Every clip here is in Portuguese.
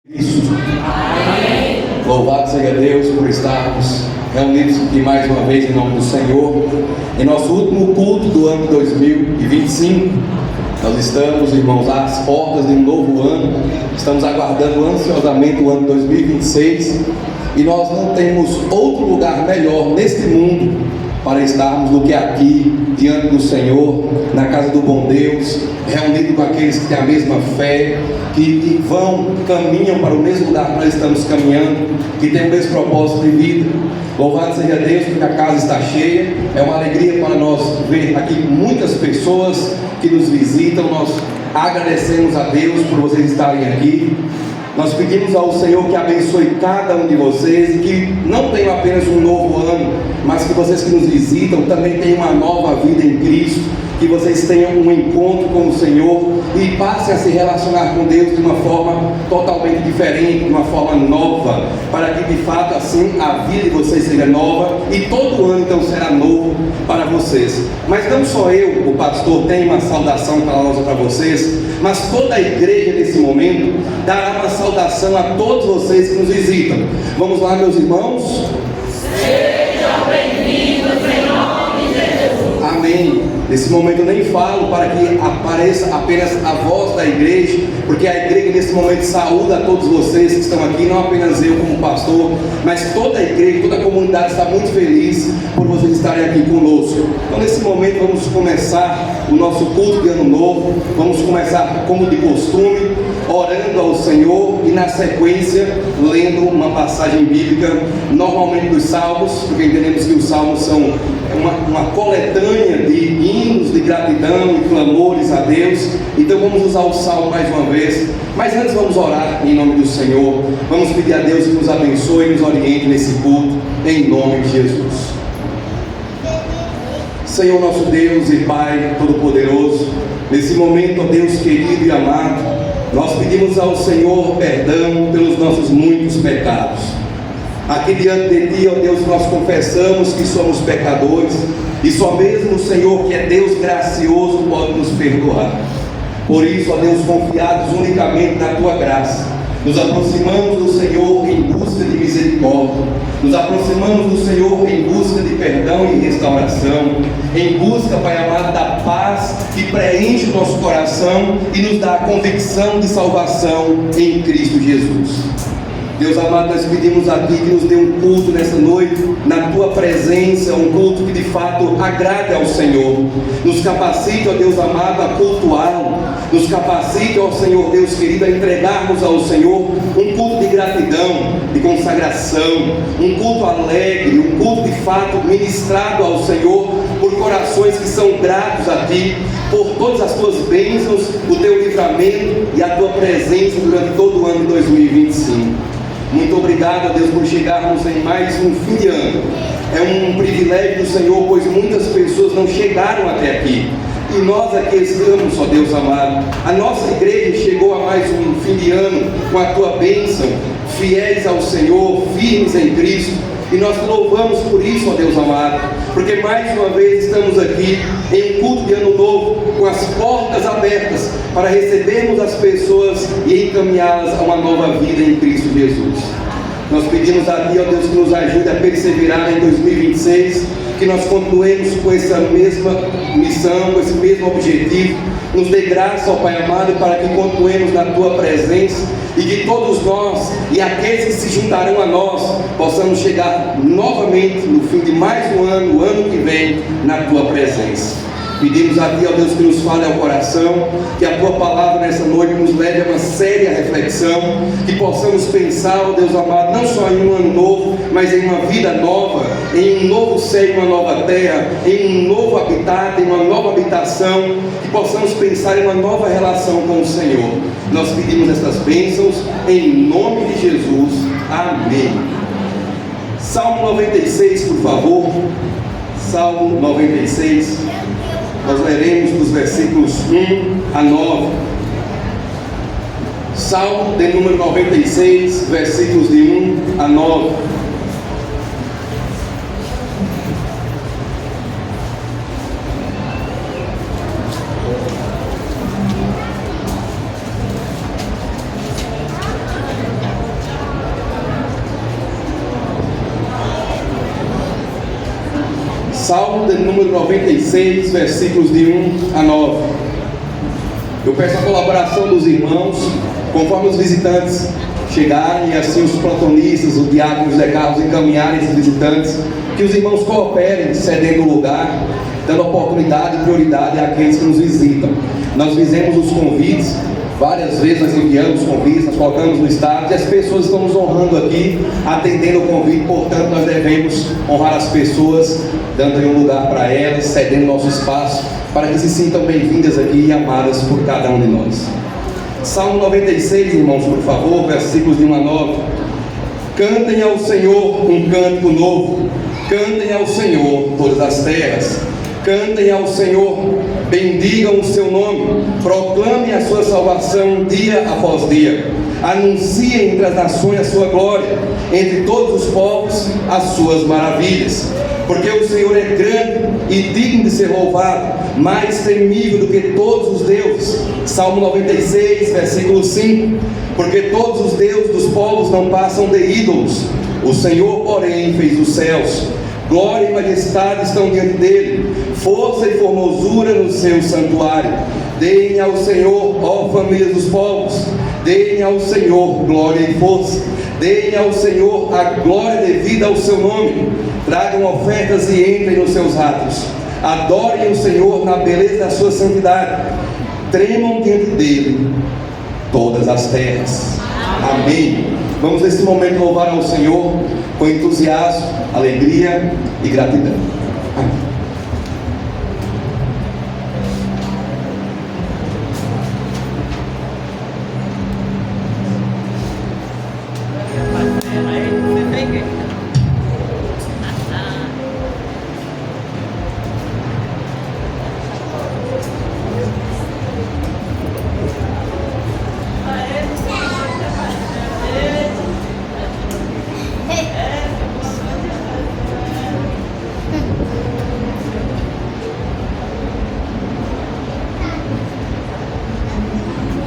Isso. Louvado seja Deus por estarmos reunidos aqui mais uma vez em nome do Senhor, em nosso último culto do ano 2025. Nós estamos, irmãos, às portas de um novo ano, estamos aguardando ansiosamente o ano 2026 e nós não temos outro lugar melhor neste mundo para estarmos do que aqui, diante do Senhor, na casa do bom Deus, reunido com aqueles que têm a mesma fé, que caminham para o mesmo lugar que nós estamos caminhando, que têm o mesmo propósito de vida. Louvado seja Deus, porque a casa está cheia. É uma alegria para nós ver aqui muitas pessoas que nos visitam. Nós agradecemos a Deus por vocês estarem aqui. Nós pedimos ao Senhor que abençoe cada um de vocês e que não tenham apenas um novo ano, mas que vocês que nos visitam também tenham uma nova vida em Cristo, que vocês tenham um encontro com o Senhor e passem a se relacionar com Deus de uma forma totalmente diferente, de uma forma nova, para que de fato assim a vida de vocês seja nova e todo ano então será novo para vocês. Mas não só eu, o pastor, tenho uma saudação para vocês, mas toda a igreja nesse momento dará uma saudação a todos vocês que nos visitam. Vamos lá, meus irmãos? Sejam bem-vindos em nome de Jesus. Amém. Nesse momento eu nem falo para que apareça apenas a voz da igreja, porque a igreja nesse momento saúda a todos vocês que estão aqui, não apenas eu como pastor, mas toda a igreja, toda a comunidade está muito feliz por vocês estarem aqui conosco. Então nesse momento vamos começar o nosso culto de ano novo, vamos começar como de costume, orando ao Senhor e na sequência lendo uma passagem bíblica, normalmente dos Salmos, porque entendemos que os Salmos são uma coletânea de hinos de gratidão e clamores a Deus. Então vamos usar o Salmo mais uma vez, mas antes vamos orar em nome do Senhor. Vamos pedir a Deus que nos abençoe e nos oriente nesse culto, em nome de Jesus. Senhor nosso Deus e Pai Todo-Poderoso, nesse momento, ó Deus querido e amado, nós pedimos ao Senhor perdão pelos nossos muitos pecados. Aqui diante de Ti, ó Deus, nós confessamos que somos pecadores e só mesmo o Senhor, que é Deus gracioso, pode nos perdoar. Por isso, ó Deus, confiados unicamente na Tua graça, nos aproximamos do Senhor em busca de misericórdia, nos aproximamos do Senhor em busca de perdão e restauração, em busca, Pai amado, da paz que preenche o nosso coração e nos dá a convicção de salvação em Cristo Jesus. Deus amado, nós pedimos a Ti que nos dê um culto nessa noite, na Tua presença, um culto que de fato agrade ao Senhor. Nos capacite, ó Deus amado, a cultuá-lo. Nos capacite, ó Senhor Deus querido, a entregarmos ao Senhor um culto de gratidão, de consagração, um culto alegre, um culto de fato ministrado ao Senhor por corações que são gratos a Ti, por todas as Tuas bênçãos, o Teu livramento e a Tua presença durante todo o ano de 2025. Muito obrigado a Deus por chegarmos em mais um fim de ano. É um privilégio do Senhor, pois muitas pessoas não chegaram até aqui. E nós aqui estamos, ó Deus amado. A nossa igreja chegou a mais um fim de ano com a Tua bênção, fiéis ao Senhor, firmes em Cristo. E nós louvamos por isso, ó Deus amado, porque mais uma vez estamos aqui em um culto de ano novo, com as portas abertas para recebermos as pessoas e encaminhá-las a uma nova vida em Cristo Jesus. Nós pedimos a Ti, ó Deus, que nos ajude a perseverar em 2026, que nós continuemos com essa mesma missão, com esse mesmo objetivo. Nos dê graça, ó Pai amado, para que continuemos na Tua presença e que todos nós e aqueles que se juntarão a nós possamos chegar novamente no fim de mais um ano, o ano que vem, na Tua presença. Pedimos a Ti, ó Deus, que nos fale ao coração, que a Tua palavra nessa noite nos leve a uma séria reflexão, que possamos pensar, ó Deus amado, não só em um ano novo, mas em uma vida nova, em um novo céu e uma nova terra, em um novo habitat, em uma nova habitação, que possamos pensar em uma nova relação com o Senhor. Nós pedimos estas bênçãos em nome de Jesus. Amém. Salmo 96, por favor. Salmo 96. Nós leremos dos versículos 1 a 9. Salmo de número 96, versículos de 1 a 9. Salmo de número 96, versículos de 1 a 9. Eu peço a colaboração dos irmãos, conforme os visitantes chegarem, e assim os protonistas, os diáconos, os decados encaminharem esses visitantes, que os irmãos cooperem, cedendo o lugar, dando oportunidade e prioridade àqueles que nos visitam. Nós fizemos os convites, várias vezes nós enviamos os convites, nós colocamos no status, e as pessoas estão nos honrando aqui, atendendo o convite. Portanto, nós devemos honrar as pessoas, dando um lugar para elas, cedendo nosso espaço, para que se sintam bem-vindas aqui e amadas por cada um de nós. Salmo 96, irmãos, por favor, versículos de 1 a 9. Cantem ao Senhor um cântico novo, cantem ao Senhor todas as terras, cantem ao Senhor, bendigam o seu nome, proclamem a sua salvação dia após dia, anunciem entre as nações a sua glória, entre todos os povos as suas maravilhas. Porque o Senhor é grande e digno de ser louvado, mais temível do que todos os deuses. Salmo 96, versículo 5. Porque todos os deuses dos povos não passam de ídolos, o Senhor, porém, fez os céus. Glória e majestade estão diante dele, força e formosura no seu santuário. Deem ao Senhor, ó famílias dos povos, deem ao Senhor glória e força, deem ao Senhor a glória devida ao seu nome. Tragam ofertas e entrem nos seus atos. Adorem o Senhor na beleza da sua santidade. Tremam diante dele todas as terras. Amém. Vamos nesse momento louvar ao Senhor com entusiasmo, alegria e gratidão. Amém.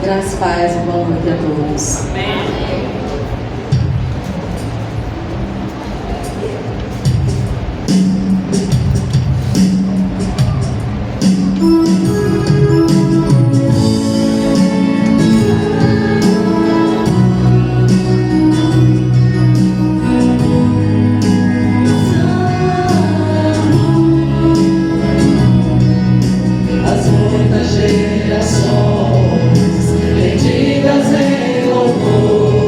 Graças, paz e boa noite a todos. Amém. As muitas gerações rendidas em louvor.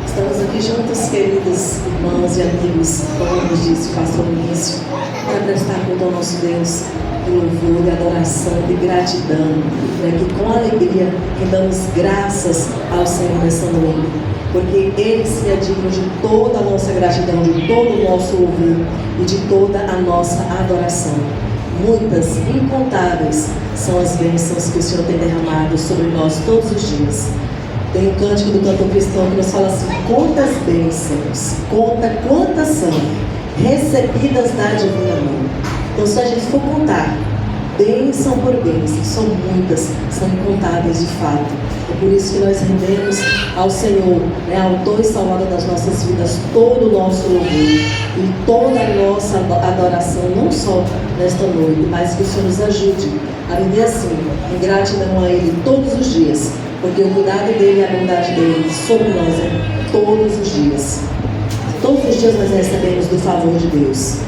Estamos aqui juntos, queridos irmãos e amigos, como nos disse o pastor no início, para prestar culto ao nosso Deus, de louvor, de adoração, de gratidão, que com alegria rendamos graças ao Senhor nessa noite, porque Ele se é digno de toda a nossa gratidão, de todo o nosso louvor e de toda a nossa adoração. Muitas, incontáveis, são as bênçãos que o Senhor tem derramado sobre nós todos os dias. Tem um cântico do cantor cristão que nos fala assim: quantas bênçãos, conta quantas são recebidas da divina mão. Então, se a gente for contar bênção por bênção, são muitas, são incontáveis de fato. É por isso que nós rendemos ao Senhor, autor e salvador das nossas vidas, todo o nosso louvor e toda a nossa adoração, não só nesta noite, mas que o Senhor nos ajude a viver assim, em gratidão a Ele todos os dias, porque o cuidado dEle e a bondade dEle sobre nós é todos os dias. Todos os dias nós recebemos do favor de Deus.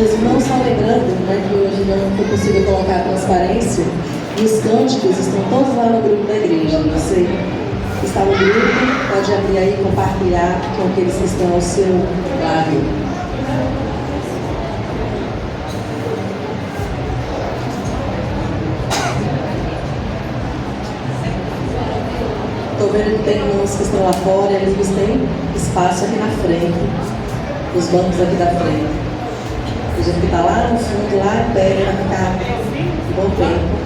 Os irmãos estão lembrando, né, que hoje não foi possível colocar a transparência e os cânticos estão todos lá no grupo da igreja. Você está no grupo, pode abrir aí e compartilhar com aqueles que estão ao seu lado. Estou vendo que tem irmãos que estão lá fora e amigos têm espaço aqui na frente, os bancos aqui da frente. A gente que está lá no fundo, lá em pé, para ficar um bom tempo.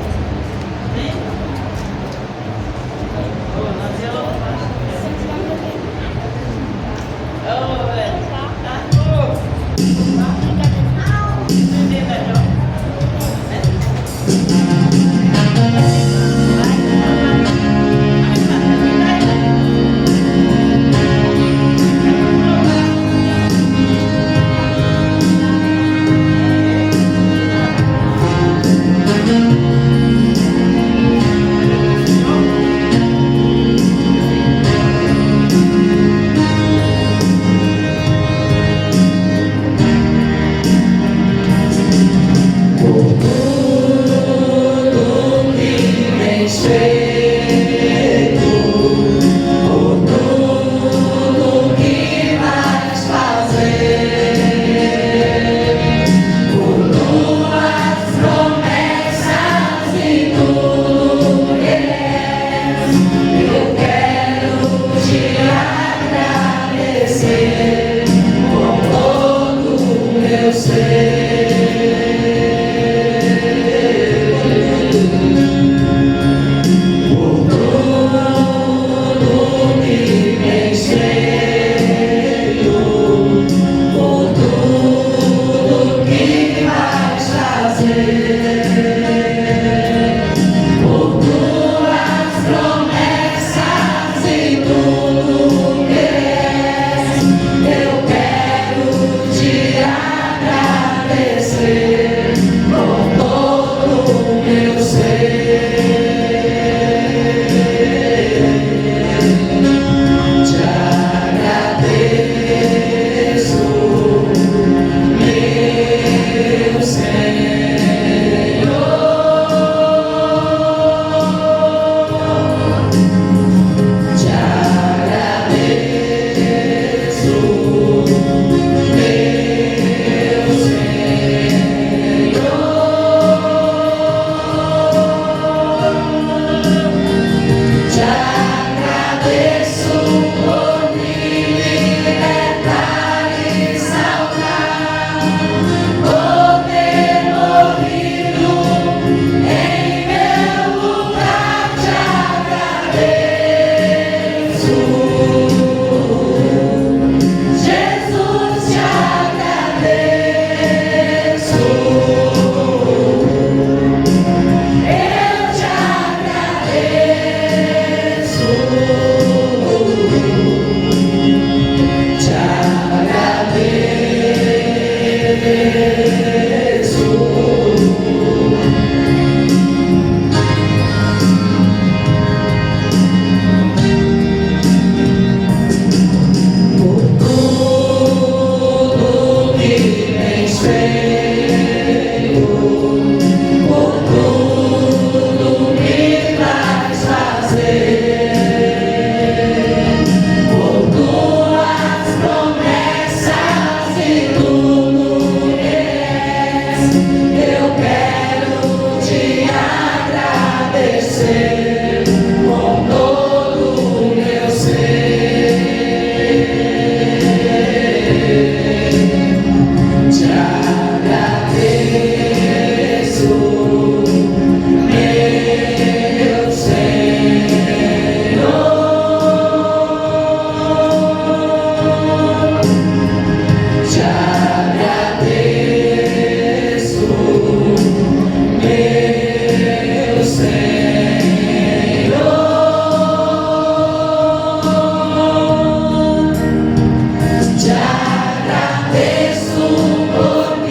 Te agradeço por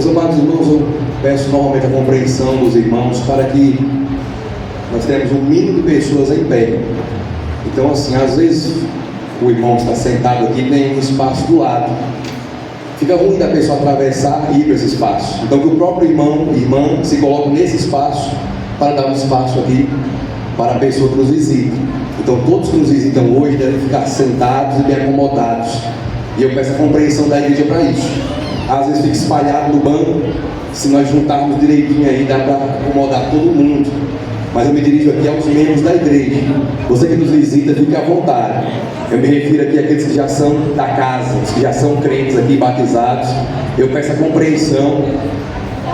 Meus amados irmãos, eu peço normalmente a compreensão dos irmãos para que nós tenhamos um mínimo de pessoas em pé. Então, assim, às vezes o irmão está sentado aqui e tem um espaço do lado. Fica ruim da pessoa atravessar e ir para esse espaço. Então, que o próprio irmão e irmã se coloquem nesse espaço para dar um espaço aqui para a pessoa que nos visita. Então, todos que nos visitam hoje devem ficar sentados e bem acomodados. E eu peço a compreensão da igreja para isso. Às vezes fica espalhado no banco. Se nós juntarmos direitinho aí, dá para acomodar todo mundo. Mas eu me dirijo aqui aos membros da igreja. Você que nos visita, fique à vontade. Eu me refiro aqui àqueles que já são da casa, os que já são crentes aqui, batizados. Eu peço a compreensão,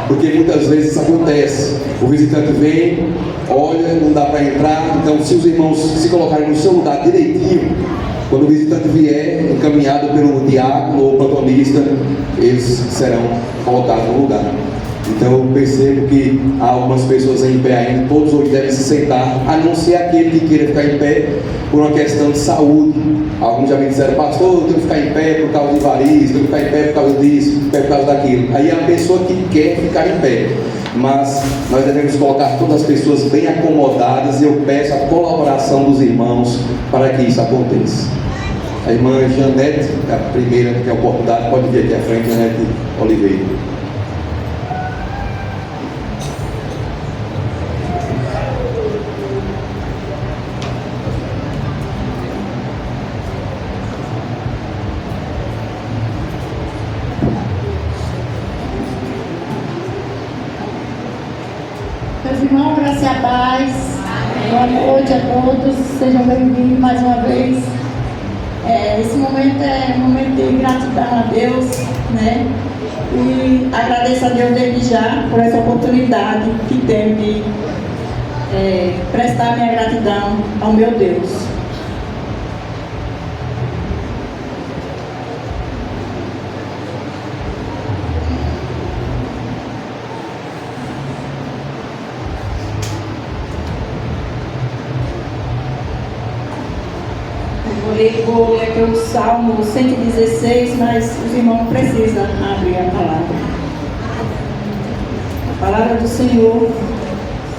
porque muitas vezes isso acontece. O visitante vem, olha, não dá para entrar. Então, se os irmãos se colocarem no seu lugar direitinho, quando o visitante vier, encaminhado pelo diácono ou plantonista, eles serão colocados no lugar. Então eu percebo que há algumas pessoas em pé ainda, todos hoje devem se sentar, a não ser aquele que queira ficar em pé por uma questão de saúde. Alguns já me disseram, pastor, eu tenho que ficar em pé por causa de varizes, tenho que ficar em pé por causa disso, em pé por causa daquilo. Aí é a pessoa que quer ficar em pé. Mas nós devemos colocar todas as pessoas bem acomodadas e eu peço a colaboração dos irmãos para que isso aconteça. A irmã Janete, a primeira que tem a oportunidade, pode vir aqui à frente, Janete Oliveira. Meus irmãos, graça e a paz. Boa noite a todos. Sejam bem-vindos mais uma vez. Esse momento é um momento de gratidão a Deus, né? E agradeço a Deus desde já por essa oportunidade que tenho de prestar minha gratidão ao meu Deus. Vou ler aqui o Salmo 116, mas os irmãos não precisam abrir a palavra. A palavra do Senhor,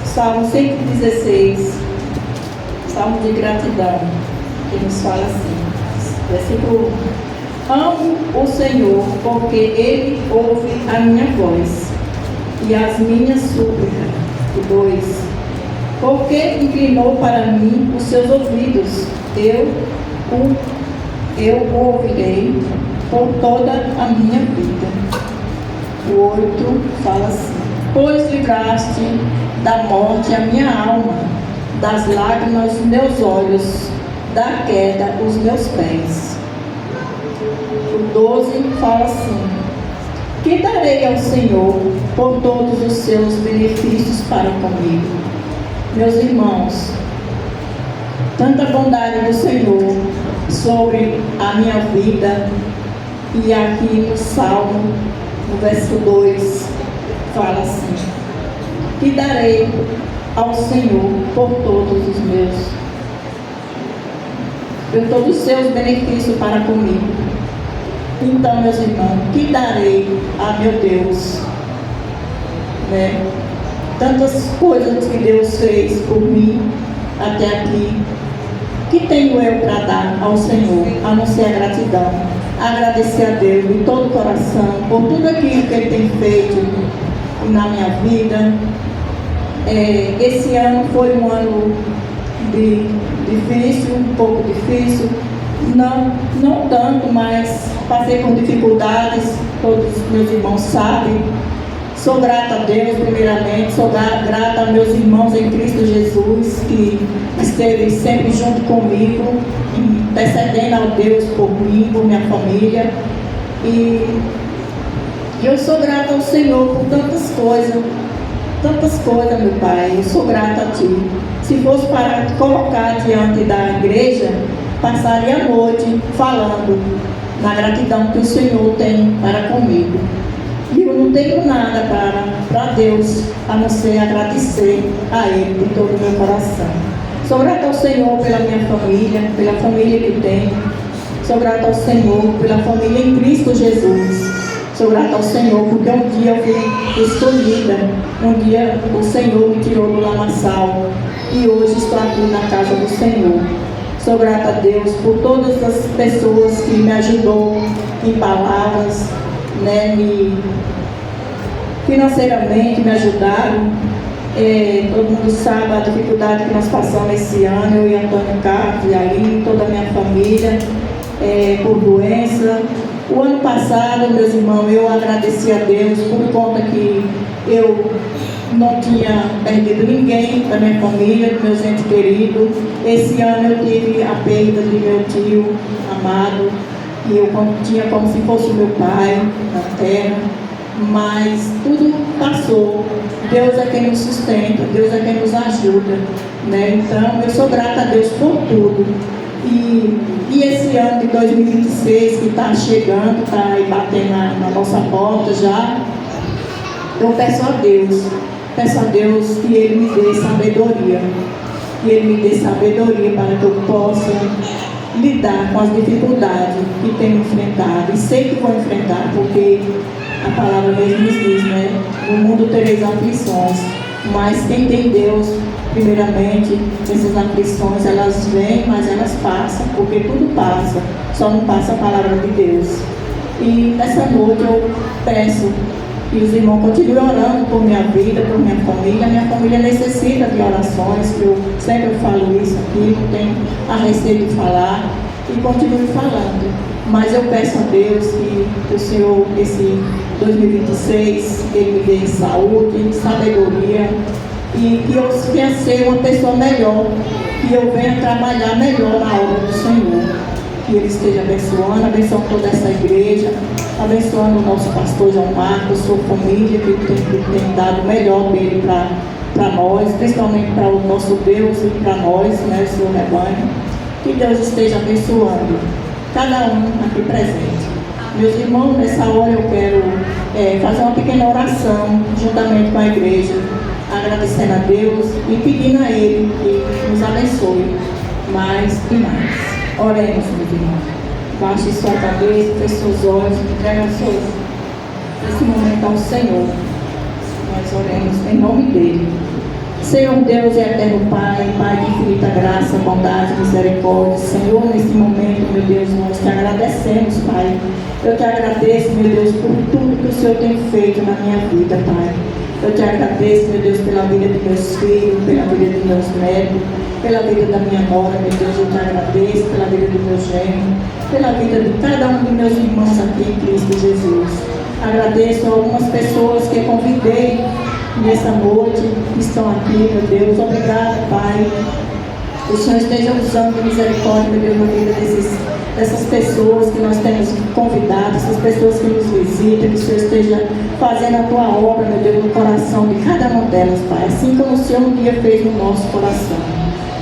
Salmo 116, Salmo de gratidão, que nos fala assim, versículo 1. Amo o Senhor, porque Ele ouve a minha voz e as minhas súplicas. E 2. Porque inclinou para mim os seus ouvidos, eu o ouvirei por toda a minha vida. O 8 fala assim: pois livraste da morte a minha alma, das lágrimas os meus olhos, da queda os meus pés. O 12 fala assim: que darei ao Senhor por todos os seus benefícios para comigo? Meus irmãos, tanta bondade do Senhor sobre a minha vida. E aqui no Salmo, no verso 2, fala assim: que darei ao Senhor por todos os seus benefícios para comigo. Então, meus irmãos, que darei a meu Deus, né? Tantas coisas que Deus fez por mim até aqui. Que tenho eu para dar ao Senhor, a não ser a gratidão? Agradecer a Deus de todo o coração por tudo aquilo que Ele tem feito na minha vida. Esse ano foi um ano difícil, um pouco difícil. Não tanto, mas passei por dificuldades, todos os meus irmãos sabem. Sou grata a Deus, primeiramente, sou grata a meus irmãos em Cristo Jesus, que esteve sempre junto comigo, intercedendo ao Deus por mim, por minha família. E eu sou grata ao Senhor por tantas coisas, meu Pai. Eu sou grata a Ti. Se fosse para colocar diante da igreja, passaria a noite falando na gratidão que o Senhor tem para comigo. E eu não tenho nada para Deus, a não ser agradecer a Ele de todo o meu coração. Sou grata ao Senhor pela minha família, pela família que tenho. Sou grata ao Senhor pela família em Cristo Jesus. Sou grata ao Senhor, porque um dia eu fui escolhida. Um dia o Senhor me tirou do lamaçal. E hoje estou aqui na casa do Senhor. Sou grata a Deus por todas as pessoas que me ajudou em palavras, né, financeiramente me ajudaram. Todo mundo sabe a dificuldade que nós passamos esse ano, eu e Antônio Carlos e ali, toda a minha família, por doença. O ano passado, meus irmãos, eu agradeci a Deus por conta que eu não tinha perdido ninguém da minha família, do meu ente querido. Esse ano eu tive a perda de meu tio amado, e eu tinha como se fosse meu pai na terra, mas tudo passou. Deus é quem nos sustenta, Deus é quem nos ajuda, né? Então eu sou grata a Deus por tudo. E esse ano de 2026 que está chegando, está aí batendo na nossa porta já, eu peço a Deus que Ele me dê sabedoria, para que eu possa lidar com as dificuldades que tenho enfrentado, e sei que vou enfrentar, porque a palavra mesmo nos diz, né? No mundo tereis aflições, mas quem tem Deus, primeiramente, essas aflições, elas vêm, mas elas passam, porque tudo passa, só não passa a palavra de Deus. E nessa noite eu peço que os irmãos continuem orando por minha vida, por minha família. Minha família necessita de orações, que eu sempre falo isso aqui, não tenho a receio de falar, e continue falando. Mas eu peço a Deus que o Senhor, esse 2026, Ele me dê saúde, sabedoria, e que eu venha ser uma pessoa melhor, que eu venha trabalhar melhor na obra do Senhor. Que Ele esteja abençoando toda essa igreja, abençoando o nosso pastor João Marcos, sua família, que tem dado o melhor dele para nós, principalmente para o nosso Deus e para nós, né, o seu rebanho. Que Deus esteja abençoando cada um aqui presente. Meus irmãos, nessa hora eu quero fazer uma pequena oração juntamente com a igreja, agradecendo a Deus e pedindo a Ele que nos abençoe mais e mais. Oremos, meus irmãos. Baixe sua cabeça, feche seus olhos, entregue esse momento ao Senhor. Nós oremos em nome dEle. Senhor Deus e eterno Pai, Pai de infinita graça, bondade, misericórdia. Senhor, nesse momento, meu Deus, nós te agradecemos, Pai. Eu te agradeço, meu Deus, por tudo que o Senhor tem feito na minha vida, Pai. Eu te agradeço, meu Deus, pela vida de meus filhos, pela vida de meus netos, pela vida da minha nora, meu Deus, eu te agradeço, pela vida do meu genro, pela vida de cada um dos meus irmãos aqui em Cristo Jesus. Agradeço a algumas pessoas que convidei nessa noite, que estão aqui, meu Deus. Obrigada, Pai. O Senhor esteja usando misericórdia, meu Deus, na vida dessas pessoas que nós temos convidado, essas pessoas que nos visitam, que o Senhor esteja fazendo a tua obra, meu Deus, no coração de cada uma delas, Pai, assim como o Senhor um dia fez no nosso coração.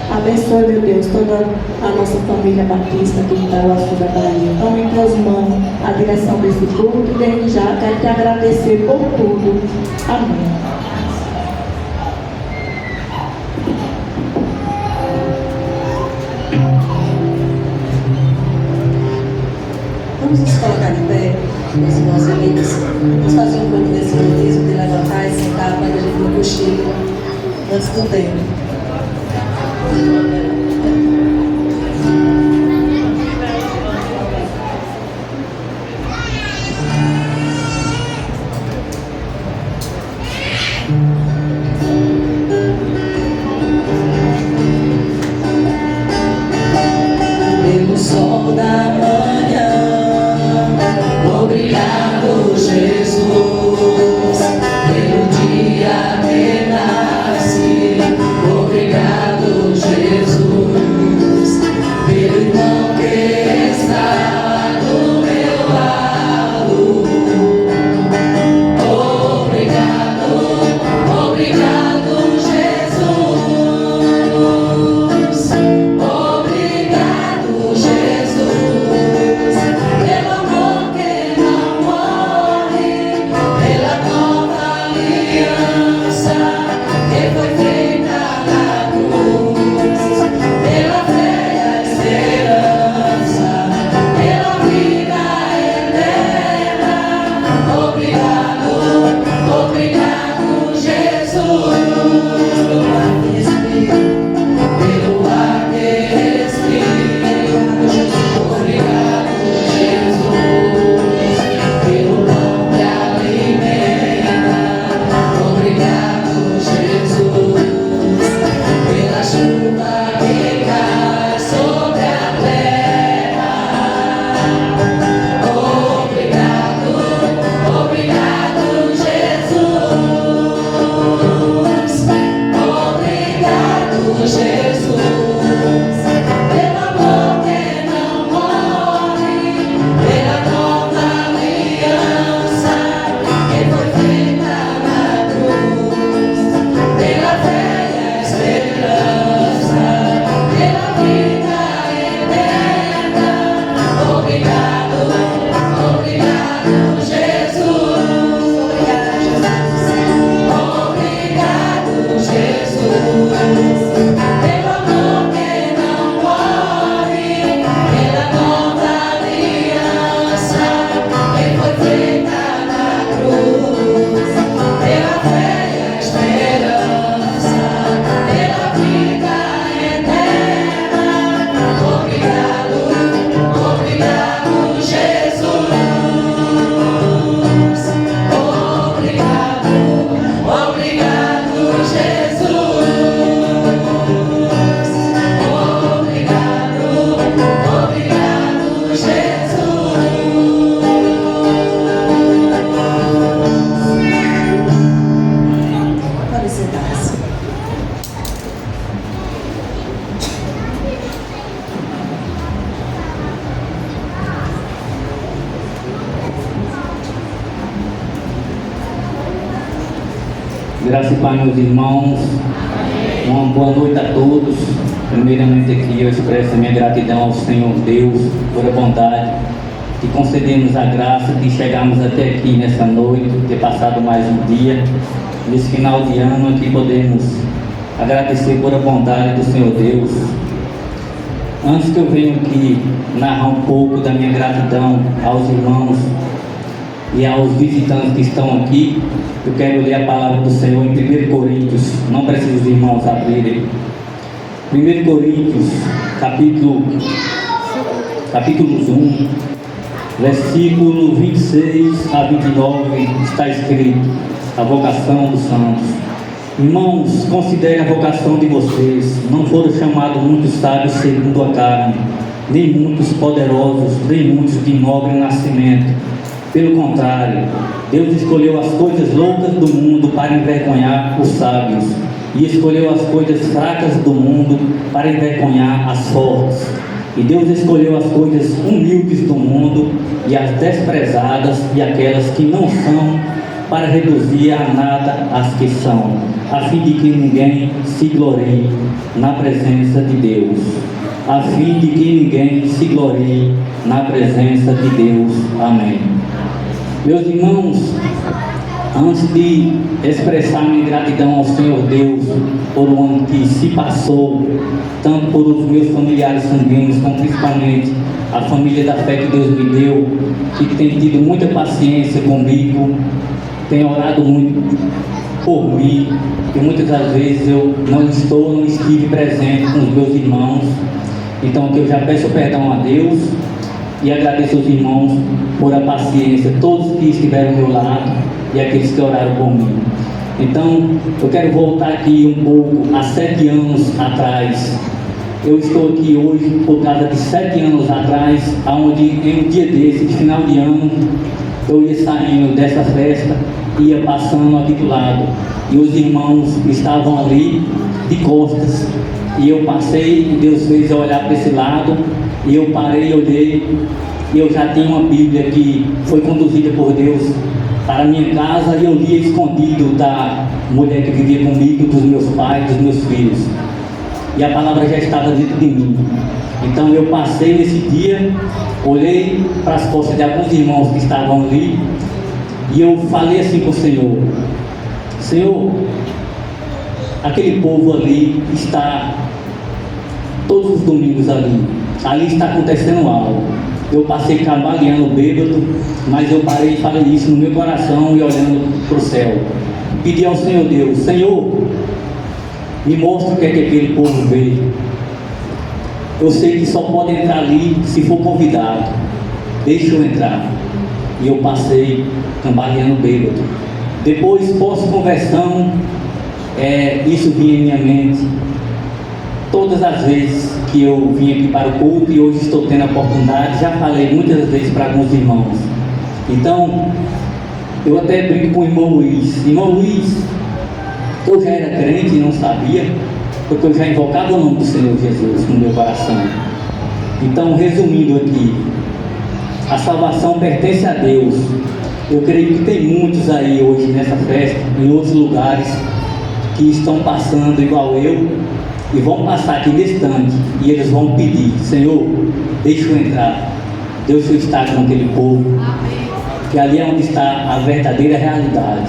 Abençoe, meu Deus, toda a nossa família batista aqui em Itaúaçu da Bahia. Tome em tuas mãos a direção desse culto e desde já quero te agradecer por tudo. Amém. Vamos nos colocar de pé, meus irmãos e amigos. Vamos fazer um pouco desse modismo de levantar e sentar para que a gente não cochile antes do tempo. Pelo sol da manhã, obrigado, Jesus, pelo dia que nasce. Obrigado, Jesus. Graça e paz, meus irmãos. Uma boa noite a todos. Primeiramente aqui eu expresso a minha gratidão ao Senhor Deus por a bondade de concedermos a graça de chegarmos até aqui nessa noite, ter passado mais um dia. Nesse final de ano aqui podemos agradecer por a bondade do Senhor Deus. Antes que eu venha aqui narrar um pouco da minha gratidão aos irmãos e aos visitantes que estão aqui, eu quero ler a palavra do Senhor em 1 Coríntios, não precisa os irmãos abrirem. 1 Coríntios, capítulos 1, versículo 26 a 29, está escrito: a vocação dos santos. Irmãos, considerem a vocação de vocês. Não foram chamados muitos sábios segundo a carne, nem muitos poderosos, nem muitos de nobre nascimento. Pelo contrário, Deus escolheu as coisas loucas do mundo para envergonhar os sábios, e escolheu as coisas fracas do mundo para envergonhar as fortes. E Deus escolheu as coisas humildes do mundo e as desprezadas e aquelas que não são, para reduzir a nada as que são, a fim de que ninguém se glorie na presença de Deus. A fim de que ninguém se glorie na presença de Deus. Amém. Meus irmãos, antes de expressar minha gratidão ao Senhor Deus por um ano que se passou, tanto por os meus familiares sanguíneos, como principalmente a família da fé que Deus me deu, que tem tido muita paciência comigo, tem orado muito por mim, e muitas das vezes eu não estive presente com os meus irmãos. Então que eu já peço perdão a Deus e agradeço aos irmãos por a paciência, todos que estiveram ao meu lado e aqueles que oraram por mim. Então eu quero voltar aqui um pouco há 7 anos atrás. Eu estou aqui hoje por causa de 7 anos atrás, onde em um dia desse, de final de ano, eu ia saindo dessa festa, ia passando aqui do lado, e os irmãos estavam ali de costas, e eu passei, e Deus fez eu olhar para esse lado, e eu parei, olhei, e eu já tinha uma Bíblia que foi conduzida por Deus para a minha casa, e eu lia escondido da mulher que vivia comigo, dos meus pais, dos meus filhos, e a palavra já estava dentro de mim. Então eu passei nesse dia, olhei para as costas de alguns irmãos que estavam ali, e eu falei assim com o Senhor: Senhor, aquele povo ali está todos os domingos ali está acontecendo algo. Eu passei cambaleando bêbado, mas eu parei e falei isso no meu coração e olhando para o céu. Pedi ao Senhor Deus: Senhor, me mostra o que é que aquele povo vê. Eu sei que só pode entrar ali se for convidado. Deixa eu entrar. E eu passei cambaleando bêbado. Depois, pós-conversão, isso vinha em minha mente todas as vezes que eu vim aqui para o culto, e hoje estou tendo a oportunidade. Já falei muitas vezes para alguns irmãos. Então, eu até brinco com o irmão Luiz. Irmão Luiz, eu já era crente e não sabia, porque eu já invocava o nome do Senhor Jesus no meu coração. Então, resumindo aqui, a salvação pertence a Deus. Eu creio que tem muitos aí hoje nessa festa, em outros lugares, que estão passando igual eu, e vão passar aqui nesse tanque, e eles vão pedir: Senhor, deixa eu entrar. Deus está com aquele povo, que ali é onde está a verdadeira realidade.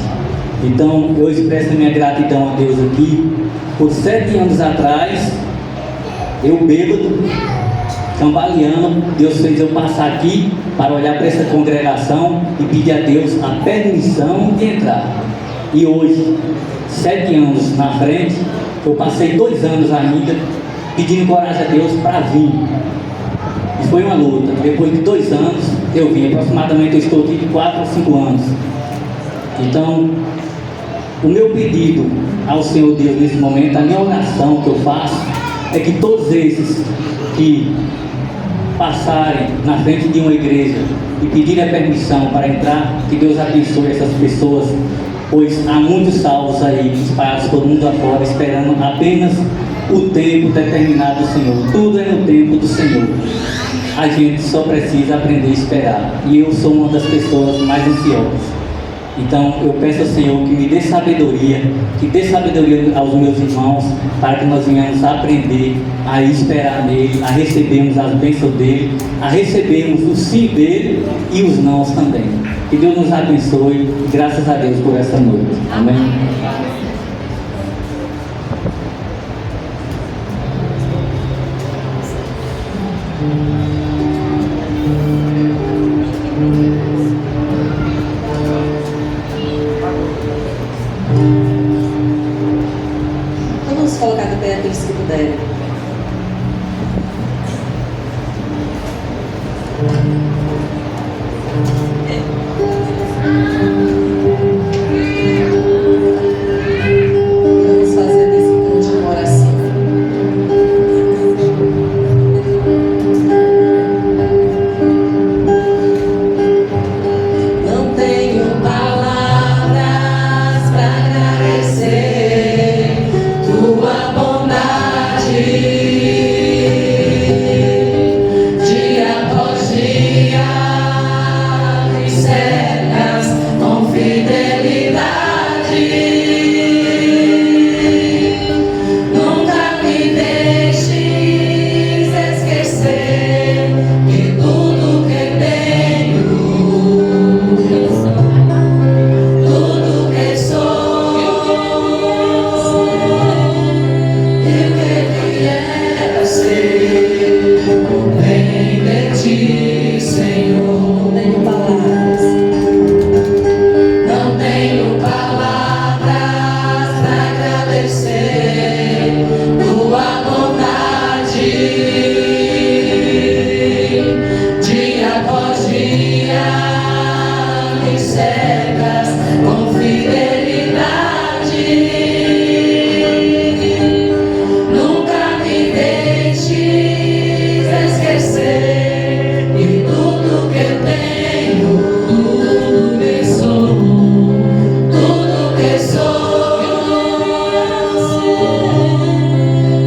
Então eu expresso a minha gratidão a Deus aqui, por 7 anos atrás, eu bêbado, cambaleando, Deus fez eu passar aqui para olhar para essa congregação e pedir a Deus a permissão de entrar. E hoje, 7 anos na frente, eu passei 2 anos ainda pedindo coragem a Deus para vir. E foi uma luta. Depois de 2 anos eu vim. Aproximadamente eu estou aqui de 4 a 5 anos. Então, o meu pedido ao Senhor Deus nesse momento, a minha oração que eu faço, é que todos esses que passarem na frente de uma igreja e pedirem a permissão para entrar, que Deus abençoe essas pessoas, pois há muitos salvos aí espalhados por mundo afora, esperando apenas o tempo determinado do Senhor. Tudo é no tempo do Senhor. A gente só precisa aprender a esperar. E eu sou uma das pessoas mais ansiosas. Então eu peço ao Senhor que me dê sabedoria, que dê sabedoria aos meus irmãos, para que nós venhamos a aprender a esperar nele, a recebermos as bênçãos dele, a recebermos o sim dele e os nãos também. Que Deus nos abençoe e graças a Deus por essa noite. Amém. Vamos colocar de pé aqueles que puderem. Vamos fazer nesse ponto uma oração. Não tenho palavras para agradecer tua bondade, dia após dia, me cercas com fidelidade. Nunca me deixes esquecer de tudo que tenho, tudo que sou, e o que vier a ser, vem de ti, Senhor. Não tenho palavras, não tenho palavras para agradecer tua bondade, dia após dia, me cercas com fidelidade. Nunca me deixes esquecer de tudo que tenho, tudo que sou, tudo que sou,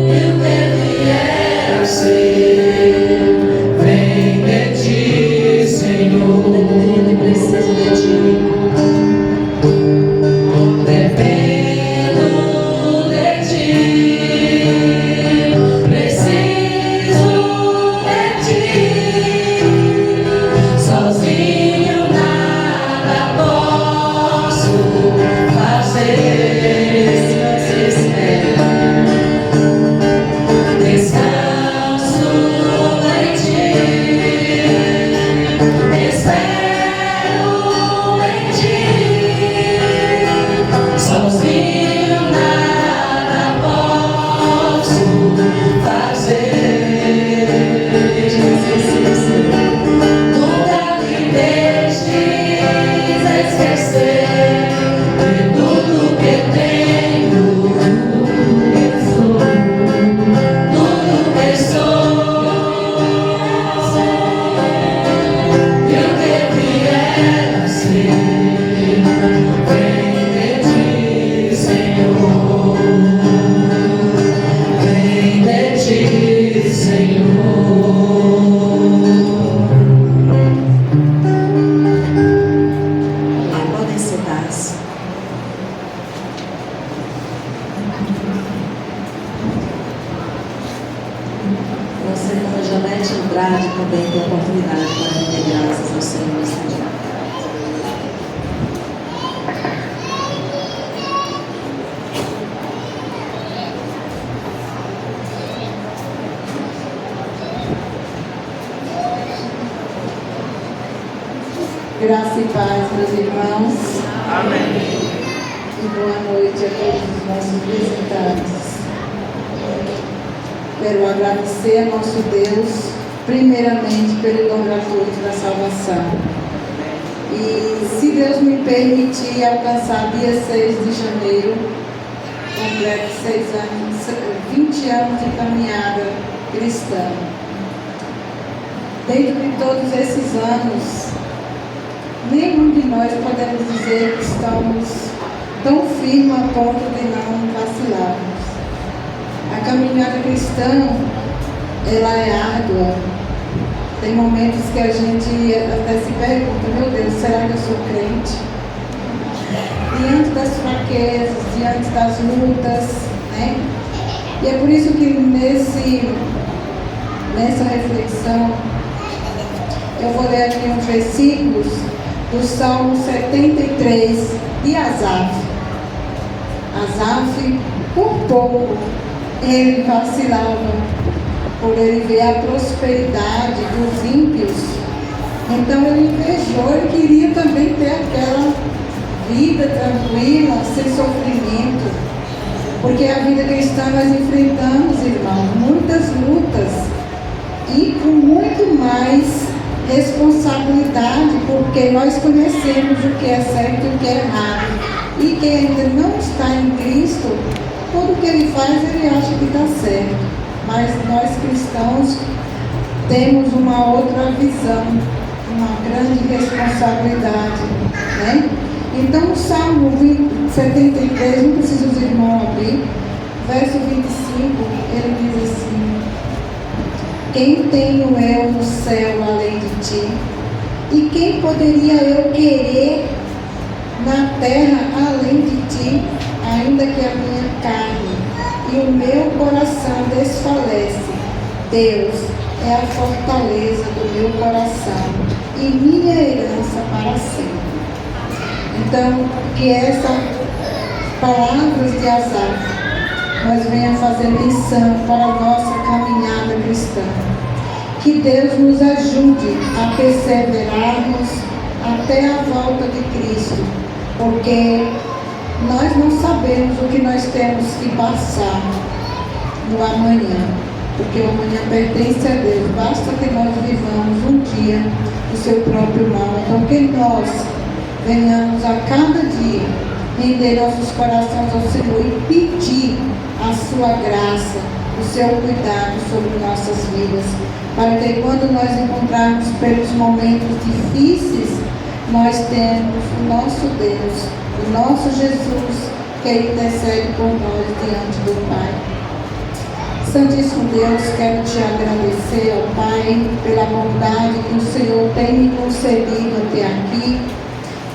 e o que vier a ser, vem de ti, Senhor. Dependo e preciso de ti. Dependo de ti, preciso de ti, sozinho nada posso fazer. Descanso em ti, espero em ti, sozinho nada posso fazer. Nunca me deixes esquecer de tudo que tenho, tudo que sou, tudo que sou, e o que vier a ser, vem de ti, Senhor. Vem de ti, Senhor. Podem sentar-se. Nossa irmã Janete Andrade também tem a oportunidade para render graças ao Senhor neste dia. Graça e paz, meus irmãos. Amém. E boa noite a todos os nossos visitantes. Quero agradecer a nosso Deus, primeiramente, pelo dom gratuito da salvação. E se Deus me permitir alcançar dia 6 de janeiro, completo 6 anos, 20 anos de caminhada cristã. Dentro de todos esses anos, nenhum de nós podemos dizer que estamos tão firmes a ponto de não vacilarmos. A caminhada cristã, ela é árdua. Tem momentos que a gente até se pergunta, meu Deus, será que eu sou crente? diante das fraquezas, diante das lutas, né? E é por isso que nessa reflexão eu vou ler aqui uns versículos do Salmo 73 de Asaf. Asaf, por pouco, ele vacilava, por ele ver a prosperidade dos ímpios. Então ele invejou, ele queria também ter aquela vida tranquila, sem sofrimento. Porque a vida cristã nós enfrentamos, irmãos, muitas lutas e com muito mais responsabilidade, porque nós conhecemos o que é certo e o que é errado. E quem ainda não está em Cristo, tudo que ele faz, ele acha que está certo. Mas nós cristãos temos uma outra visão, uma grande responsabilidade, né? Então o Salmo 73, não precisa os irmãos abrir, verso 25, ele diz assim: quem tenho eu no céu além de ti? E quem poderia eu querer na terra além de ti? Ainda que a minha carne e o meu coração desfalece, Deus é a fortaleza do meu coração e minha herança para sempre. Então, que essas palavras de Asaf nós venha fazer menção para a nossa caminhada cristã. Que Deus nos ajude a perseverarmos até a volta de Cristo, porque nós não sabemos o que nós temos que passar no amanhã, porque o amanhã pertence a Deus. Basta que nós vivamos um dia o seu próprio mal. Então que nós venhamos a cada dia render nossos corações ao Senhor e pedir a sua graça, o seu cuidado sobre nossas vidas, para que quando nós encontrarmos pelos momentos difíceis, nós temos o nosso Deus, o nosso Jesus, que intercede por nós diante do Pai. Santíssimo Deus, quero te agradecer, ó Pai, pela bondade que o Senhor tem me concedido até aqui.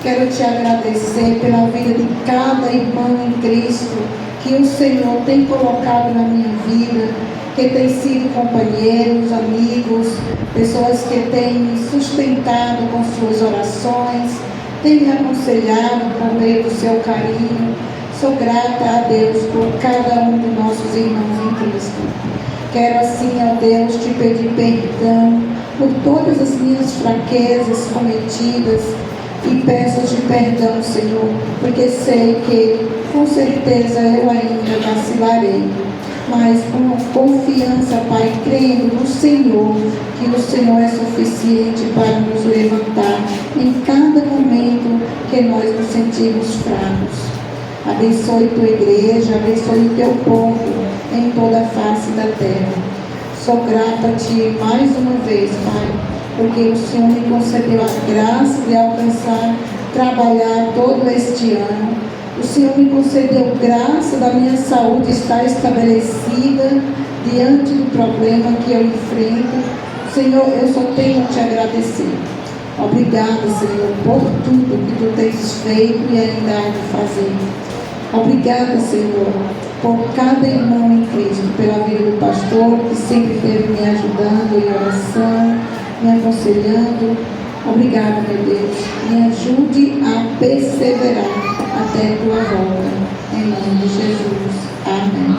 Quero te agradecer pela vida de cada irmão em Cristo que o Senhor tem colocado na minha vida, que tem sido companheiros, amigos, pessoas que têm me sustentado com suas orações, têm me aconselhado por meio do seu carinho. Sou grata a Deus por cada um dos nossos irmãos em Cristo. Quero assim, ó Deus, te pedir perdão por todas as minhas fraquezas cometidas e peço-te perdão, Senhor, porque sei que com certeza eu ainda vacilarei, mas com confiança, Pai, crendo no Senhor, que o Senhor é suficiente para nos levantar em cada momento que nós nos sentimos fracos. Abençoe tua igreja, abençoe o teu povo em toda a face da terra. Sou grata a ti mais uma vez, Pai, porque o Senhor me concedeu a graça de alcançar, trabalhar todo este ano. O Senhor me concedeu graça da minha saúde estar estabelecida diante do problema que eu enfrento. Senhor, eu só tenho a te agradecer. Obrigada, Senhor, por tudo que tu tens feito e ainda há de fazer. Obrigada, Senhor, por cada irmão em Cristo, pela vida do pastor, que sempre esteve me ajudando em oração, me aconselhando. Obrigada, meu Deus. Me ajude a perseverar até a tua volta. Em nome de Jesus. Amém.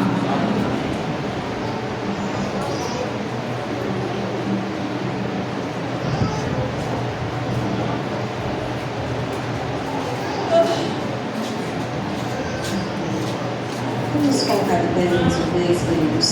Vamos colocar de pé mais uma vez, queridos.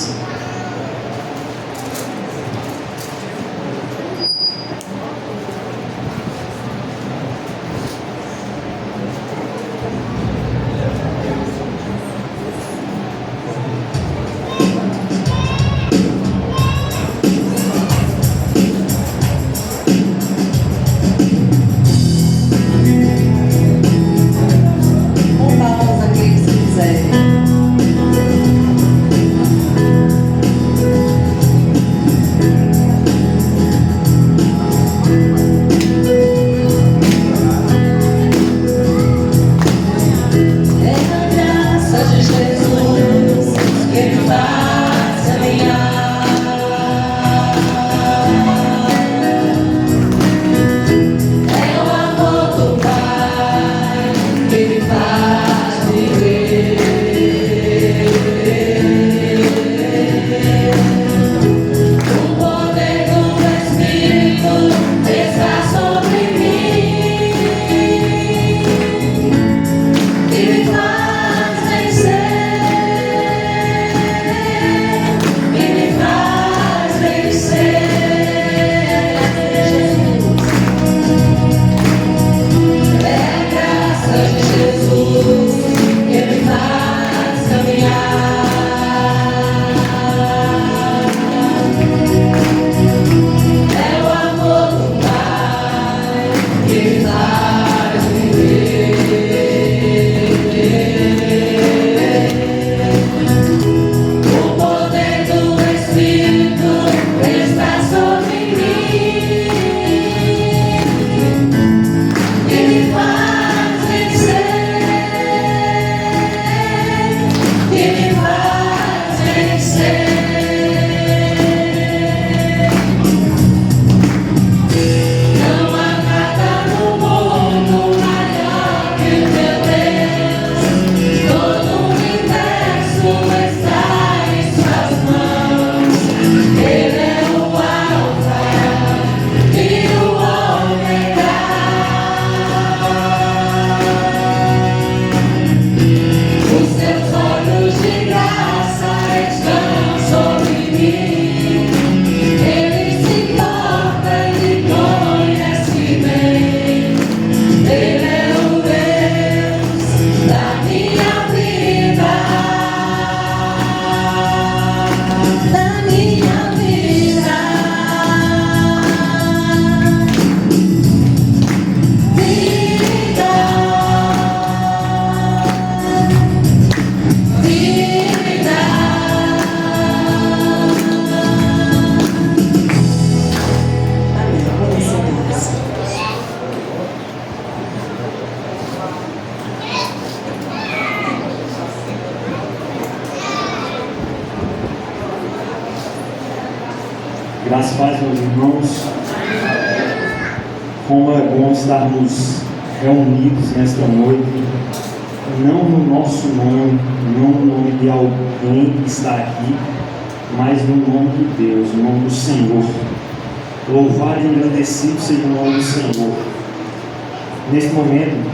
Com palmas aqueles que quiserem. Graças a Deus, meus irmãos. Como é bom estarmos reunidos nesta noite, não no nosso nome, não no nome de alguém que está aqui, mas no nome de Deus, no nome do Senhor. Louvado e agradecido seja o nome do Senhor. Neste momento,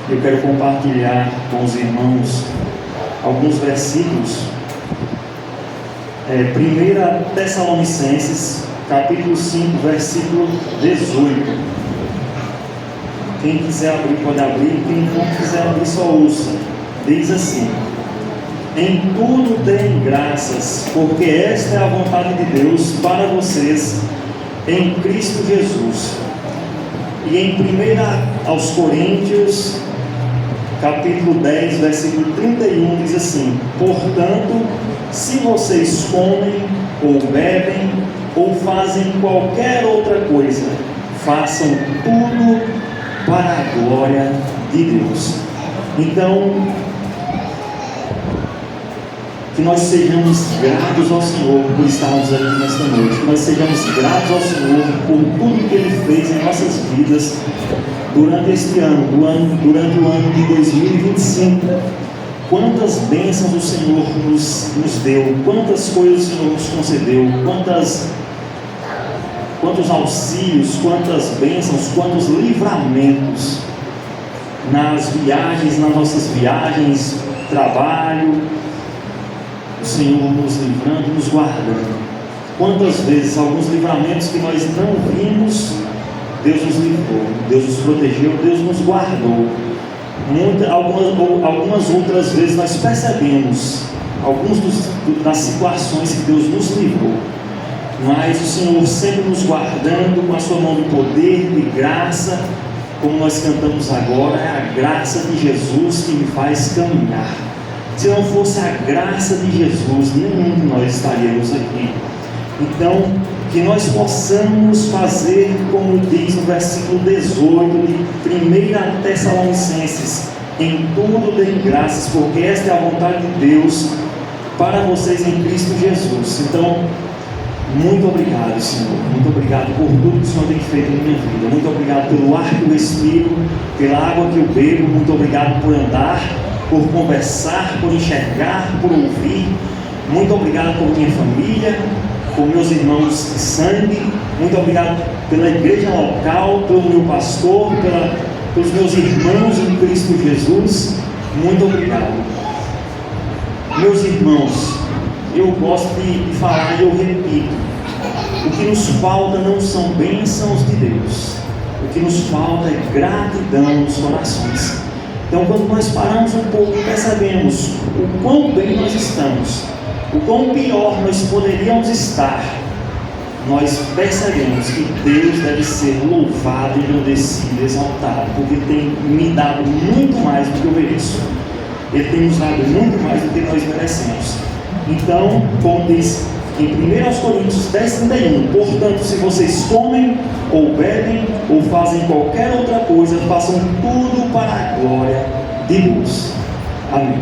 eu quero compartilhar com os irmãos alguns versículos. 1 Tessalonicenses, capítulo 5, versículo 18. Quem quiser abrir, pode abrir. Quem não quiser abrir, só ouça. Diz assim: em tudo deem graças, porque esta é a vontade de Deus para vocês em Cristo Jesus. E em 1 aos Coríntios, capítulo 10, versículo 31, diz assim: portanto, se vocês comem, ou bebem, ou fazem qualquer outra coisa, façam tudo para a glória de Deus. Então, que nós sejamos gratos ao Senhor por estarmos aqui nesta noite, que nós sejamos gratos ao Senhor por tudo que Ele fez em nossas vidas durante este ano, durante o ano de 2025. Quantas bênçãos o Senhor nos deu, quantas coisas o Senhor nos concedeu, quantos auxílios, quantas bênçãos, quantos livramentos nas viagens, nas nossas viagens, trabalho, o Senhor nos livrando, nos guardando. Quantas vezes alguns livramentos que nós não vimos, Deus nos livrou, Deus nos protegeu, Deus nos guardou. Algumas outras vezes nós percebemos algumas das situações que Deus nos livrou, mas o Senhor sempre nos guardando com a sua mão de poder, de graça, como nós cantamos agora. É a graça de Jesus que me faz caminhar. Se não fosse a graça de Jesus, nenhum de nós estaríamos aqui. Então, que nós possamos fazer como diz no versículo 18 de 1 Tessalonicenses: em tudo deem graças, porque esta é a vontade de Deus para vocês em Cristo Jesus. Então, muito obrigado, Senhor. Muito obrigado por tudo que o Senhor tem feito na minha vida. Muito obrigado pelo ar que eu respiro, pela água que eu bebo. Muito obrigado por andar, por conversar, por enxergar, por ouvir. Muito obrigado por minha família, por meus irmãos de sangue. Muito obrigado pela igreja local, pelo meu pastor, pelos meus irmãos em Cristo Jesus. Muito obrigado. Meus irmãos, eu gosto de falar e eu repito: o que nos falta não são bênçãos de Deus, o que nos falta é gratidão nos corações. Então, quando nós paramos um pouco e percebemos o quão bem nós estamos, o quão pior nós poderíamos estar, nós percebemos que Deus deve ser louvado, engrandecido, exaltado, porque Ele tem me dado muito mais do que eu mereço. Ele tem nos dado muito mais do que nós merecemos. Então, como diz em 1 Coríntios 10:31, portanto, se vocês comem, ou bebem, ou fazem qualquer outra coisa, façam tudo para a glória de Deus. Amém.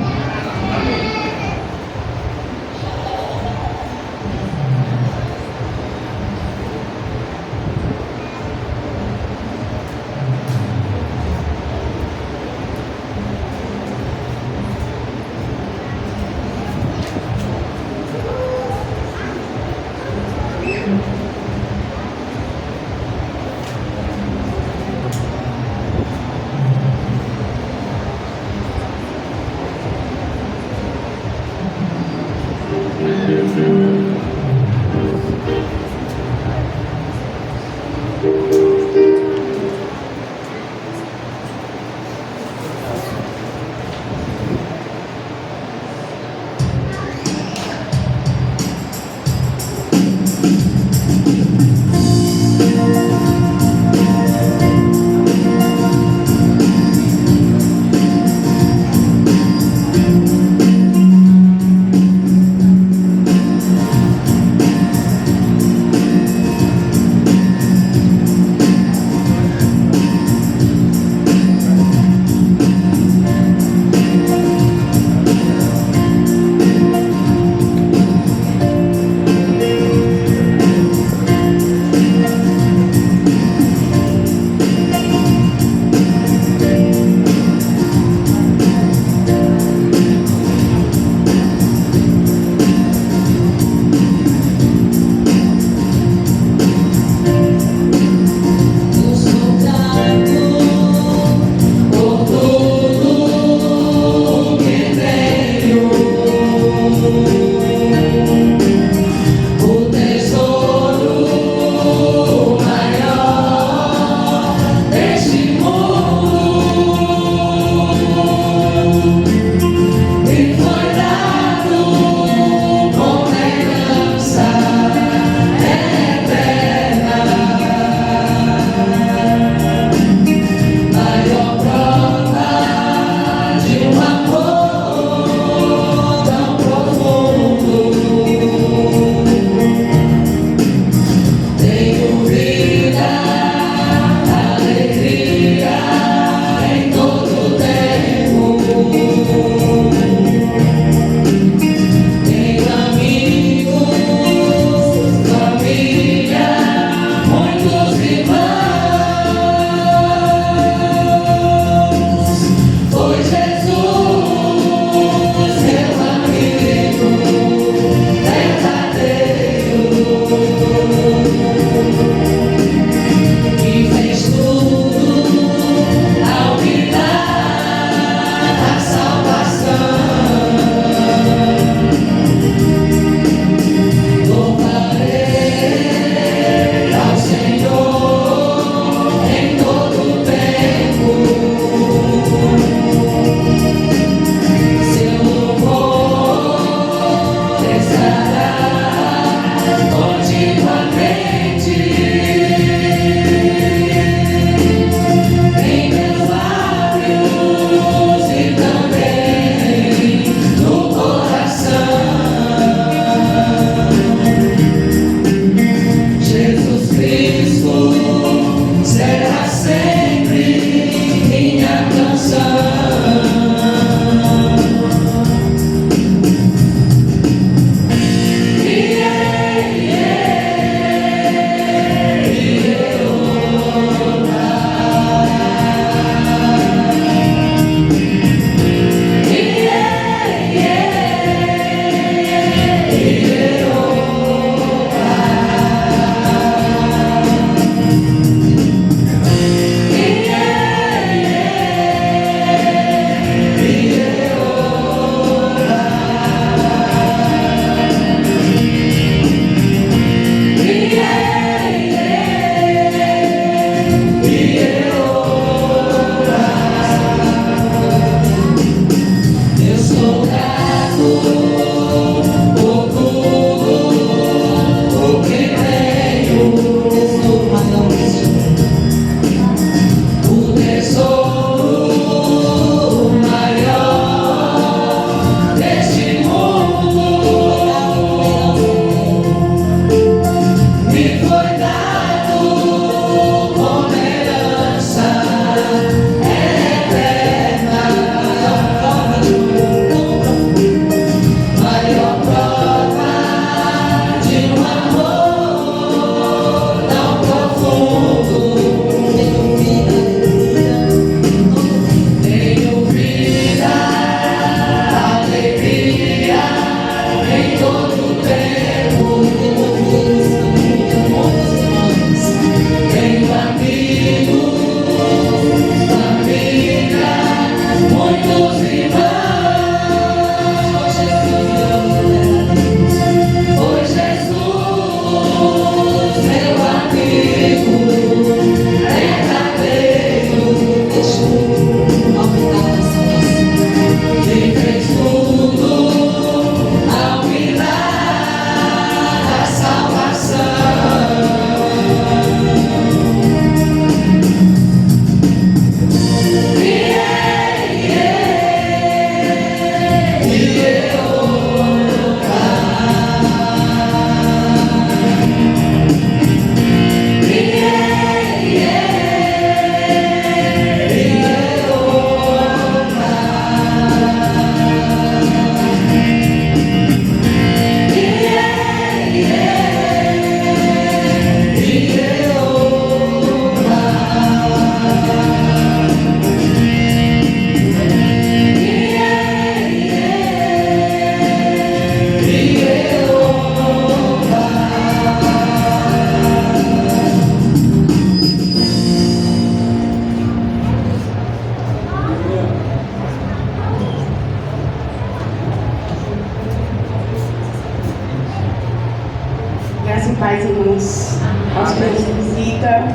paz, irmãos. Aos que nos visitam,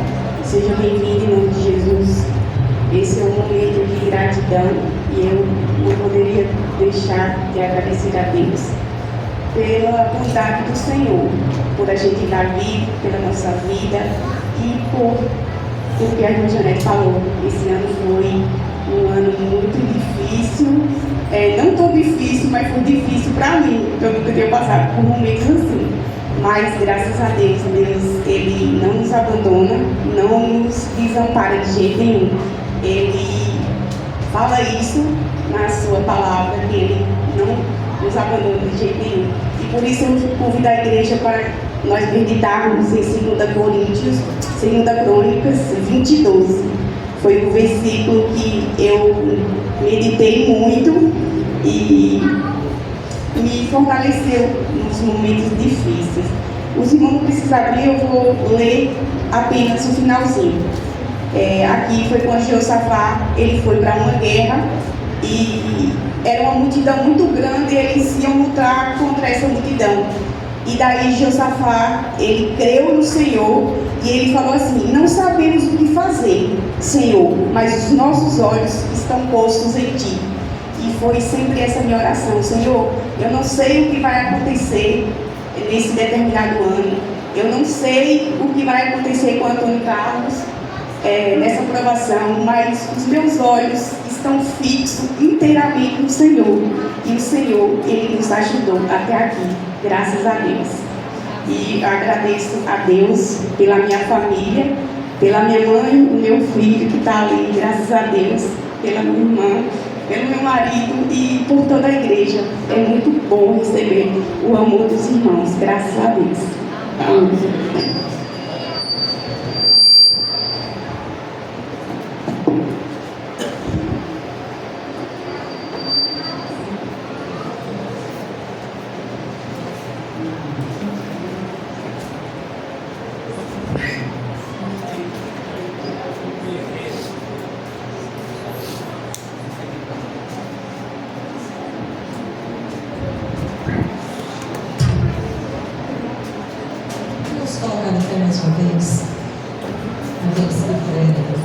seja bem-vindo em nome de Jesus. Esse é um momento de gratidão e eu não poderia deixar de agradecer a Deus pela bondade do Senhor, por a gente estar vivo, pela nossa vida e por o que a irmã Janete falou. Esse ano foi um ano muito difícil, não tão difícil, mas foi difícil para mim, porque eu nunca tinha passado por momentos assim. Mas graças a Deus, Ele não nos abandona, não nos desampara de jeito nenhum. Ele fala isso na sua palavra, que Ele não nos abandona de jeito nenhum. E por isso eu convido a igreja para nós meditarmos em 2 Crônicas 20:12. Foi um versículo que eu meditei muito e me fortaleceu nos momentos difíceis. Os irmãos não precisam abrir, eu vou ler apenas o finalzinho. Aqui foi quando Jeosafá, ele foi para uma guerra e era uma multidão muito grande e eles iam lutar contra essa multidão. E daí Jeosafá, ele creu no Senhor e ele falou assim: não sabemos o que fazer, Senhor, mas os nossos olhos estão postos em Ti. E foi sempre essa minha oração: Senhor, eu não sei o que vai acontecer nesse determinado ano, eu não sei o que vai acontecer com Antônio Carlos nessa aprovação, mas os meus olhos estão fixos inteiramente no Senhor. E o Senhor, Ele nos ajudou até aqui, graças a Deus. E agradeço a Deus pela minha família, pela minha mãe, o meu filho que está ali, graças a Deus, pela minha irmã, pelo meu marido e por toda a igreja. É muito bom receber o amor dos irmãos, graças a Deus. Amém. Vamos colocar no pé mais uma vez. Vamos se pé.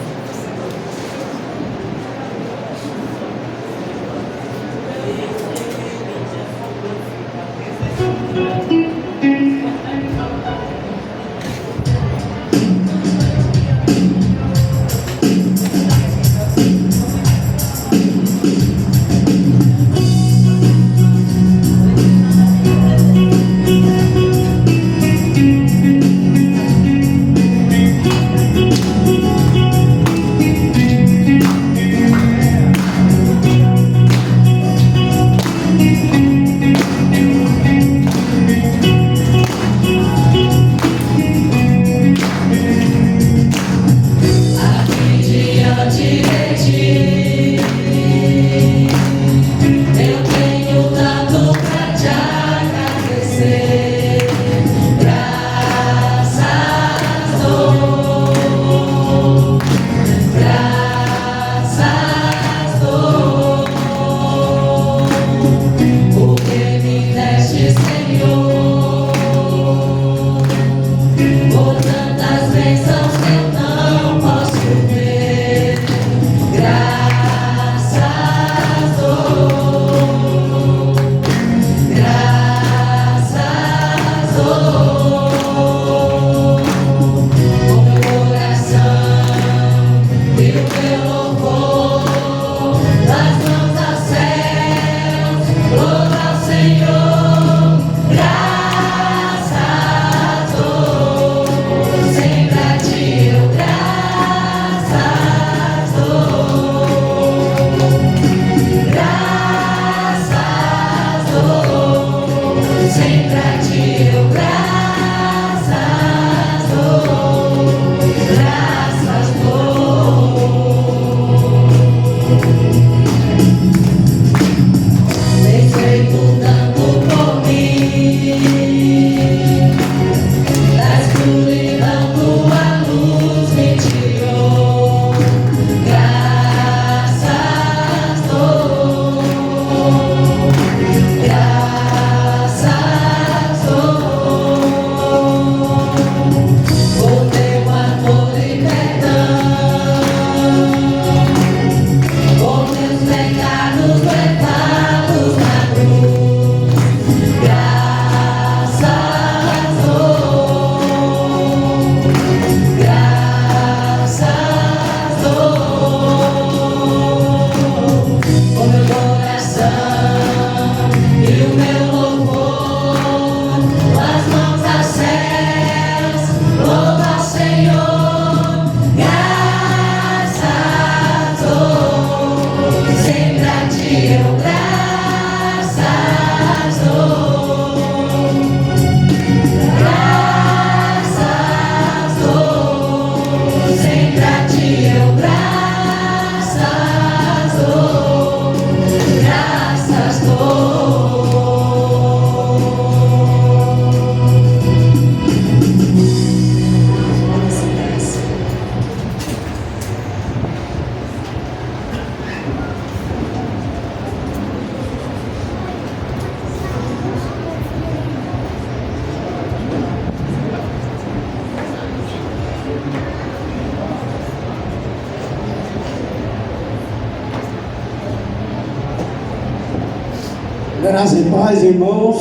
Graça e paz, irmãos.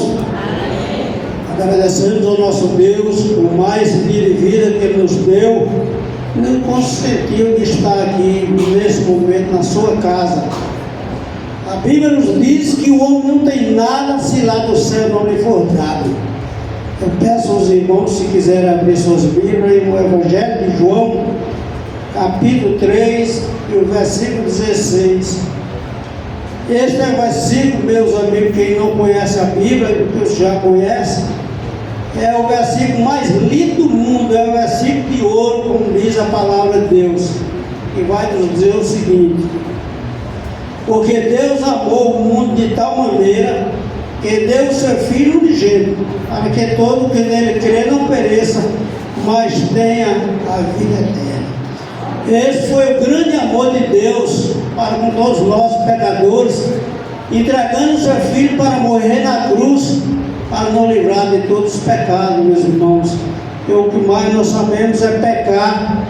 Agradecemos ao nosso Deus por mais dia de vida que Ele nos deu e nos consentiu de estar aqui nesse momento na sua casa. A Bíblia nos diz que o homem não tem nada se lá do céu não lhe for dado. Eu peço aos irmãos, se quiserem abrir suas Bíblias, no Evangelho de João, capítulo 3 e o versículo 16. Este é o versículo, meus amigos, quem não conhece a Bíblia, que já conhece, é o versículo mais lido do mundo, é o versículo de ouro, como diz a palavra de Deus, que vai nos dizer o seguinte: porque Deus amou o mundo de tal maneira que deu o seu Filho unigênito, para que todo que nele crê não pereça, mas tenha a vida eterna. Esse foi o grande amor de Deus para com todos nós pecadores, entregando o seu Filho para morrer na cruz, para nos livrar de todos os pecados, meus irmãos. E o que mais nós sabemos é pecar,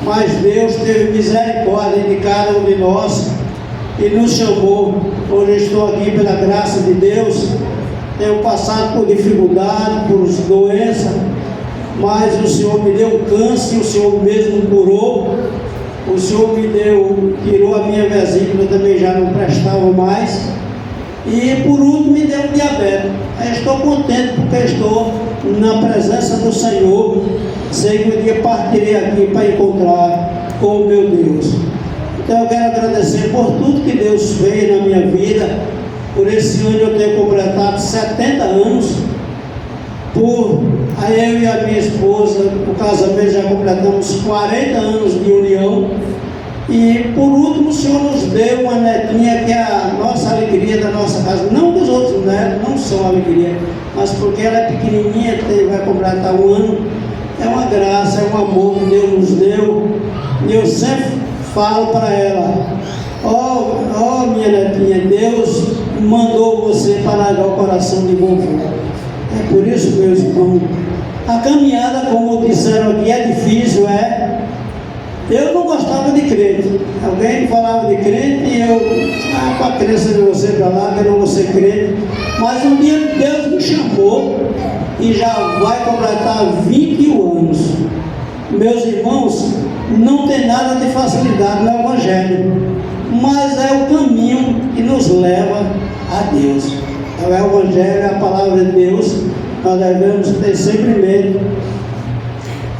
mas Deus teve misericórdia de cada um de nós e nos chamou. Hoje eu estou aqui pela graça de Deus. Tenho passado por dificuldade, por doença, mas o Senhor me deu câncer, o Senhor mesmo curou. O Senhor me deu, tirou a minha vesícula, também já não prestava mais. E por último me deu diabetes. Eu estou contente porque estou na presença do Senhor. Sei que um dia partirei aqui para encontrar com o meu Deus. Então eu quero agradecer por tudo que Deus fez na minha vida. Por esse ano eu tenho completado 70 anos. Eu e a minha esposa, o casamento, já completamos 40 anos de união. E por último o Senhor nos deu uma netinha que é a nossa alegria da nossa casa. Não que os outros netos não são alegria, mas porque ela é pequenininha, vai completar um ano. É uma graça, é um amor que Deus nos deu. E eu sempre falo para ela: ó minha netinha, Deus mandou você para largar o coração de vovô. É por isso, meus irmãos, a caminhada, como disseram aqui, é difícil, Eu não gostava de crente. Alguém falava de crente e eu, para a crença de você para lá, que eu não vou ser crente. Mas um dia Deus me chamou e já vai completar 21 anos. Meus irmãos, não tem nada de facilidade no Evangelho, mas é o caminho que nos leva a Deus. O Evangelho é a palavra de Deus. Nós devemos ter sempre medo.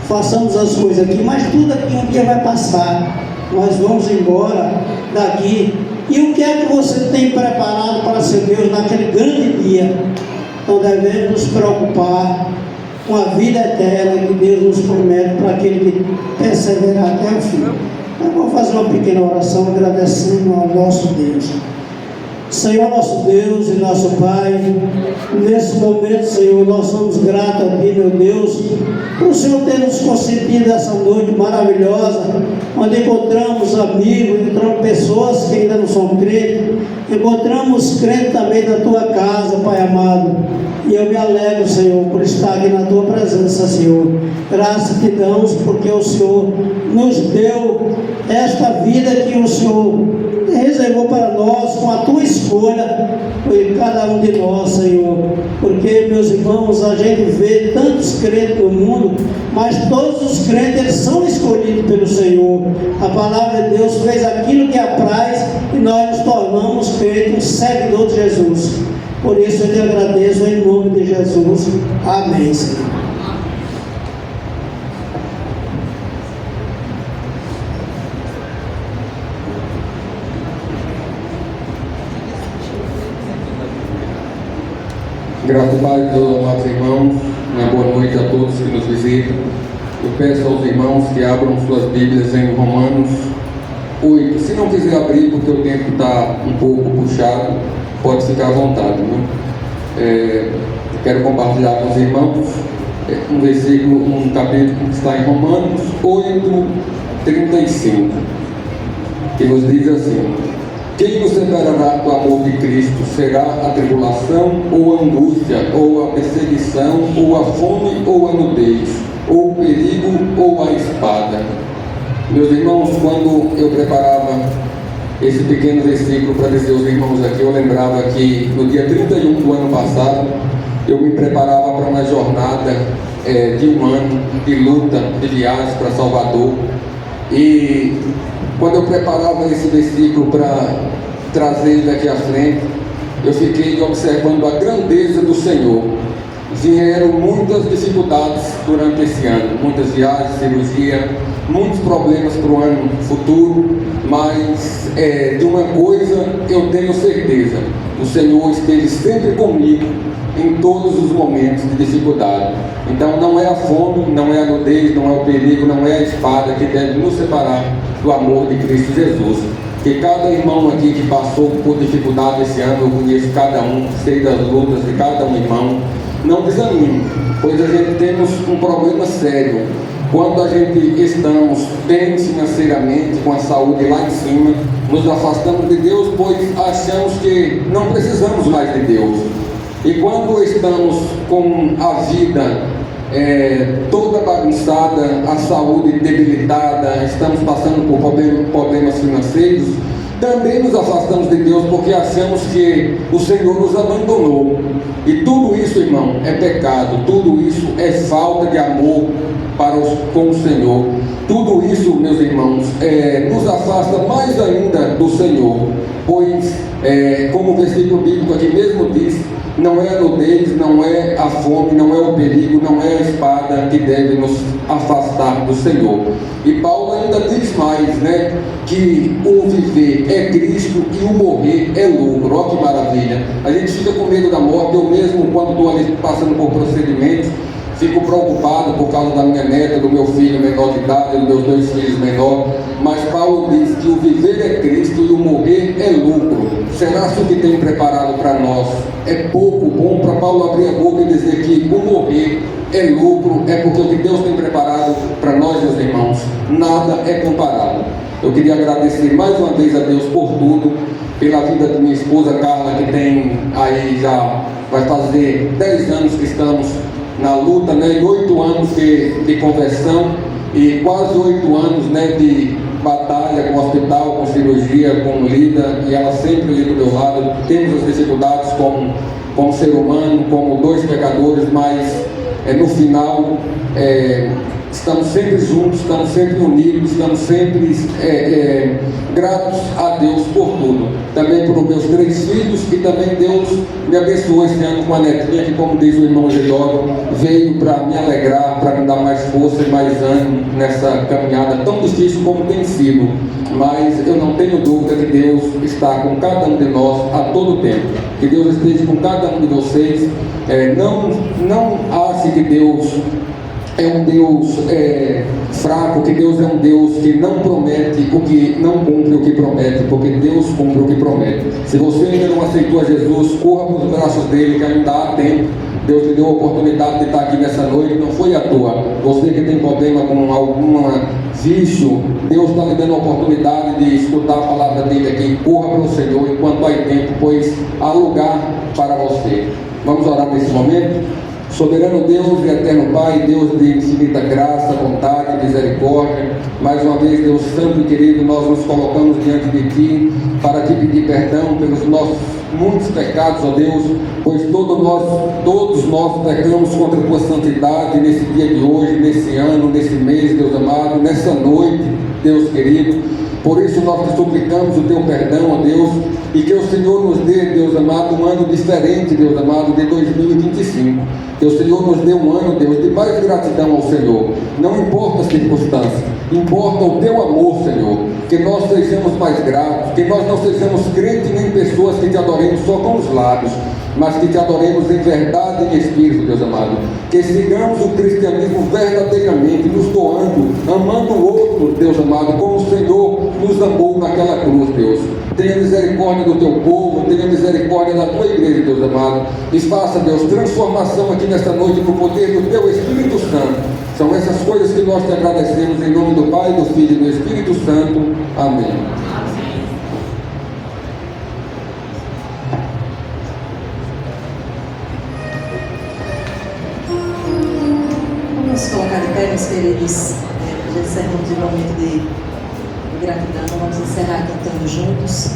Façamos as coisas aqui, mas tudo aqui um dia vai passar. Nós vamos embora daqui. E o que é que você tem preparado para seu Deus naquele grande dia? Então devemos nos preocupar com a vida eterna que Deus nos promete para aquele que perseverar até o fim. Eu vou fazer uma pequena oração agradecendo ao nosso Deus. Senhor nosso Deus e nosso Pai, nesse momento, Senhor, nós somos gratos a Ti, meu Deus, por o Senhor ter nos concedido essa noite maravilhosa, onde encontramos amigos, encontramos pessoas que ainda não são crentes, encontramos crentes também na Tua casa, Pai amado. E eu me alegro, Senhor, por estar aqui na Tua presença, Senhor. Graças Te damos porque o Senhor nos deu esta vida que o Senhor reservou para nós com a Tua escolha, por cada um de nós, Senhor. Porque, meus irmãos, a gente vê tantos crentes no mundo, mas todos os crentes, eles são escolhidos pelo Senhor. A palavra de Deus fez aquilo que apraz e nós nos tornamos crentes, um seguidor de Jesus. Por isso eu te agradeço em nome de Jesus. Amém, Senhor. Graças a Deus, amados irmãos, uma boa noite a todos que nos visitam. Eu peço aos irmãos que abram suas Bíblias em Romanos 8. Se não quiser abrir, porque o tempo está um pouco puxado, pode ficar à vontade, né? Quero compartilhar com os irmãos um versículo, um capítulo que está em Romanos 8:35, que nos diz assim: quem nos separará do amor de Cristo? Será a tribulação, ou a angústia, ou a perseguição, ou a fome, ou a nudez, ou o perigo, ou a espada? Meus irmãos, quando eu preparava esse pequeno versículo para dizer aos irmãos aqui. Eu lembrava que no dia 31 do ano passado, eu me preparava para uma jornada de um ano de luta, de viagem para Salvador. E quando eu preparava esse versículo para trazer ele aqui à frente, eu fiquei observando a grandeza do Senhor. Vieram muitas dificuldades durante esse ano, muitas viagens, cirurgia, muitos problemas para o ano futuro, mas de uma coisa eu tenho certeza: o Senhor esteve sempre comigo em todos os momentos de dificuldade. Então não é a fome, não é a nudez, não é o perigo, não é a espada que deve nos separar do amor de Cristo Jesus. Que cada irmão aqui que passou por dificuldade esse ano, eu conheço cada um, sei das lutas de cada um irmão, não desanime, pois a gente temos um problema sério. Quando a gente estamos bem financeiramente, com a saúde lá em cima, nos afastamos de Deus, pois achamos que não precisamos mais de Deus. E quando estamos com a vida toda bagunçada, a saúde debilitada, estamos passando por problemas financeiros, também nos afastamos de Deus porque achamos que o Senhor nos abandonou. E tudo isso, irmão, é pecado, tudo isso é falta de amor com o Senhor. Tudo isso, meus irmãos, nos afasta mais ainda do Senhor, pois, como o versículo bíblico aqui mesmo diz, não é a nudez, não é a fome, não é o perigo, não é a espada que deve nos afastar do Senhor. E Paulo ainda diz mais, né, que o viver é Cristo e o morrer é lucro. Olha que maravilha. A gente fica com medo da morte. Eu mesmo, quando estou ali passando por procedimentos, fico preocupado por causa da minha neta, do meu filho menor de idade, dos meus 2 filhos menores. Mas Paulo diz que o viver é Cristo e o morrer é lucro. Será que o que tem preparado para nós é pouco bom para Paulo abrir a boca e dizer que o morrer é lucro? É porque o que Deus tem preparado para nós, meus irmãos, nada é comparado. Eu queria agradecer mais uma vez a Deus por tudo, pela vida de minha esposa Carla, que tem aí já, vai fazer 10 anos que estamos na luta, né, e 8 anos de conversão e quase 8 anos, né, de batalha com hospital, com cirurgia, com lida, e ela sempre ali do meu lado. Temos as dificuldades como ser humano, como 2 pecadores, mas no final estamos sempre juntos, estamos sempre unidos, estamos sempre gratos a Deus por tudo. Também por meus 3 filhos, e também Deus me abençoou esse ano com a netinha que, como diz o irmão Gedório, veio para me alegrar, para me dar mais força e mais ânimo nessa caminhada tão difícil como tem sido. Mas eu não tenho dúvida que Deus está com cada um de nós a todo tempo. Que Deus esteja com cada um de vocês. Não ache que Deus é um Deus fraco, que Deus é um Deus que não promete o que não cumpre o que promete, porque Deus cumpre o que promete. Se você ainda não aceitou a Jesus, corra para os braços dele, que ainda há tempo. Deus lhe deu a oportunidade de estar aqui nessa noite, não foi à toa. Você que tem problema com algum vício, Deus está lhe dando a oportunidade de escutar a palavra dele aqui. Corra para o Senhor enquanto há tempo, pois há lugar para você. Vamos orar nesse momento. Soberano Deus e eterno Pai, Deus de infinita graça, bondade, misericórdia, mais uma vez, Deus santo e querido, nós nos colocamos diante de Ti para Te pedir perdão pelos nossos muitos pecados, ó Deus, pois todos nós pecamos contra a Tua santidade nesse dia de hoje, nesse ano, nesse mês, Deus amado, nessa noite, Deus querido. Por isso nós te suplicamos o Teu perdão, ó Deus, e que o Senhor nos dê, Deus amado, um ano diferente, Deus amado, de 2025. Que o Senhor nos dê um ano, Deus, de mais gratidão ao Senhor. Não importa as circunstâncias, importa o Teu amor, Senhor. Que nós sejamos mais gratos, que nós não sejamos crentes nem pessoas que Te adoremos só com os lábios, mas que Te adoremos em verdade e em espírito, Deus amado. Que sigamos o cristianismo verdadeiramente, nos doando, amando o outro, Deus amado, como o Senhor nos amou naquela cruz, Deus. Tenha misericórdia do Teu povo, tenha misericórdia da Tua igreja, Deus amado. E faça, Deus, transformação aqui nesta noite no poder do Teu Espírito Santo. São essas coisas que nós Te agradecemos em nome do Pai, do Filho e do Espírito Santo. Amém. Vamos colocar de pé, meus queridos, para encerrarmos o momento de de gratidão. Vamos encerrar cantando juntos.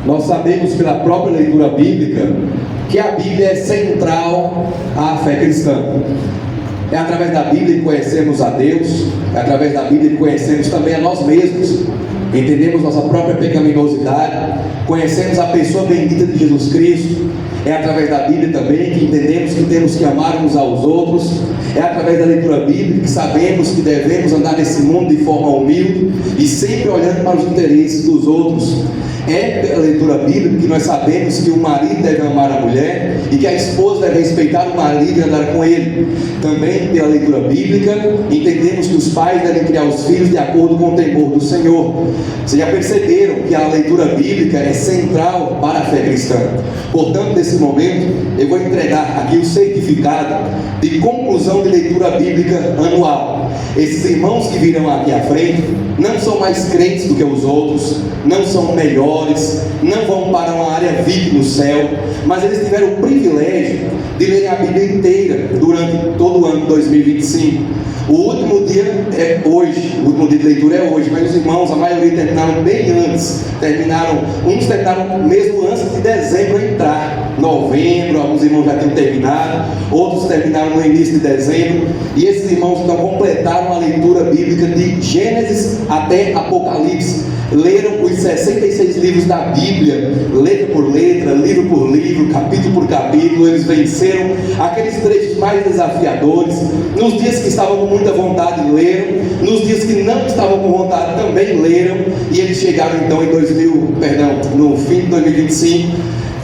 Nós sabemos pela própria leitura bíblica que a Bíblia é central à fé cristã. É através da Bíblia que conhecemos a Deus, é através da Bíblia que conhecemos também a nós mesmos, entendemos nossa própria pecaminosidade, conhecemos a pessoa bendita de Jesus Cristo. É através da Bíblia também que entendemos que temos que amar uns aos outros. É através da leitura bíblica que sabemos que devemos andar nesse mundo de forma humilde e sempre olhando para os interesses dos outros. É pela leitura bíblica que nós sabemos que o marido deve amar a mulher e que a esposa deve respeitar o marido e andar com ele. Também pela leitura bíblica entendemos que os pais devem criar os filhos de acordo com o temor do Senhor. Vocês já perceberam que a leitura bíblica é central para a fé cristã. Portanto, nesse momento, eu vou entregar aqui o certificado de conclusão de leitura bíblica anual. Esses irmãos que virão aqui à frente não são mais crentes do que os outros, não são melhores, não vão para uma área VIP no céu, mas eles tiveram o privilégio de lerem a Bíblia inteira durante todo o ano de 2025. O último dia é hoje, o último dia de leitura é hoje, mas os irmãos, a maioria terminaram bem antes, uns terminaram mesmo antes de dezembro entrar, novembro, alguns irmãos já tinham terminado, outros terminaram no início de dezembro, e esses irmãos então completaram a leitura bíblica de Gênesis até Apocalipse, leram os 66 livros da Bíblia, letra por letra, livro por livro, capítulo por capítulo. Eles venceram aqueles trechos mais desafiadores. Nos dias que estavam com muita vontade, leram. Nos dias que não estavam com vontade, também leram. E eles chegaram então no fim de 2025,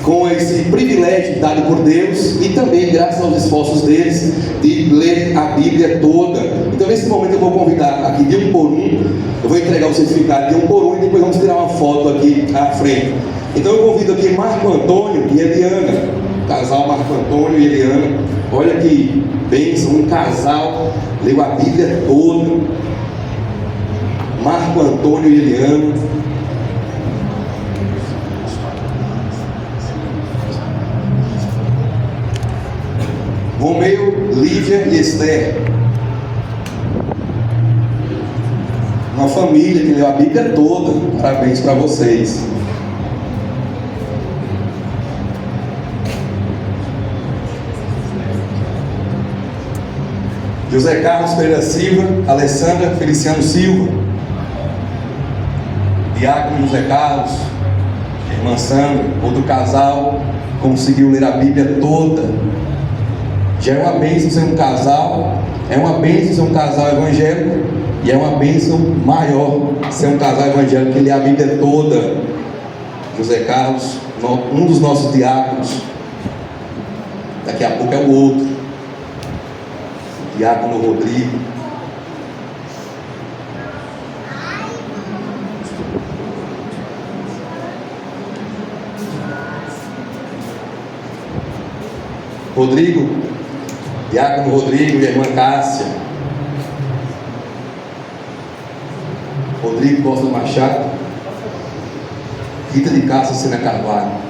com esse privilégio dado por Deus e também graças aos esforços deles de ler a Bíblia toda. Então nesse momento eu vou convidar aqui de um por um, eu vou entregar o certificado de um por um e depois vamos tirar uma foto aqui à frente. Então eu convido aqui Marco Antônio e Eliana, o casal Marco Antônio e Eliana. Olha que bênção, um casal leu a Bíblia toda. Marco Antônio e Eliana. Romeu, Lívia e Esther. Uma família que leu a Bíblia toda. Parabéns para vocês. José Carlos Pereira Silva, Alessandra Feliciano Silva. Diácono José Carlos, irmã Sandra, outro casal, conseguiu ler a Bíblia toda. Já é uma bênção ser um casal, é uma bênção ser um casal evangélico, e é uma bênção maior ser um casal evangélico que lê a Bíblia toda. José Carlos, um dos nossos diáconos, daqui a pouco é o outro, o diácono Rodrigo. Diácono Rodrigo e a irmã Cássia. Rodrigo Costa Machado, Rita de Cássia Sena Carvalho.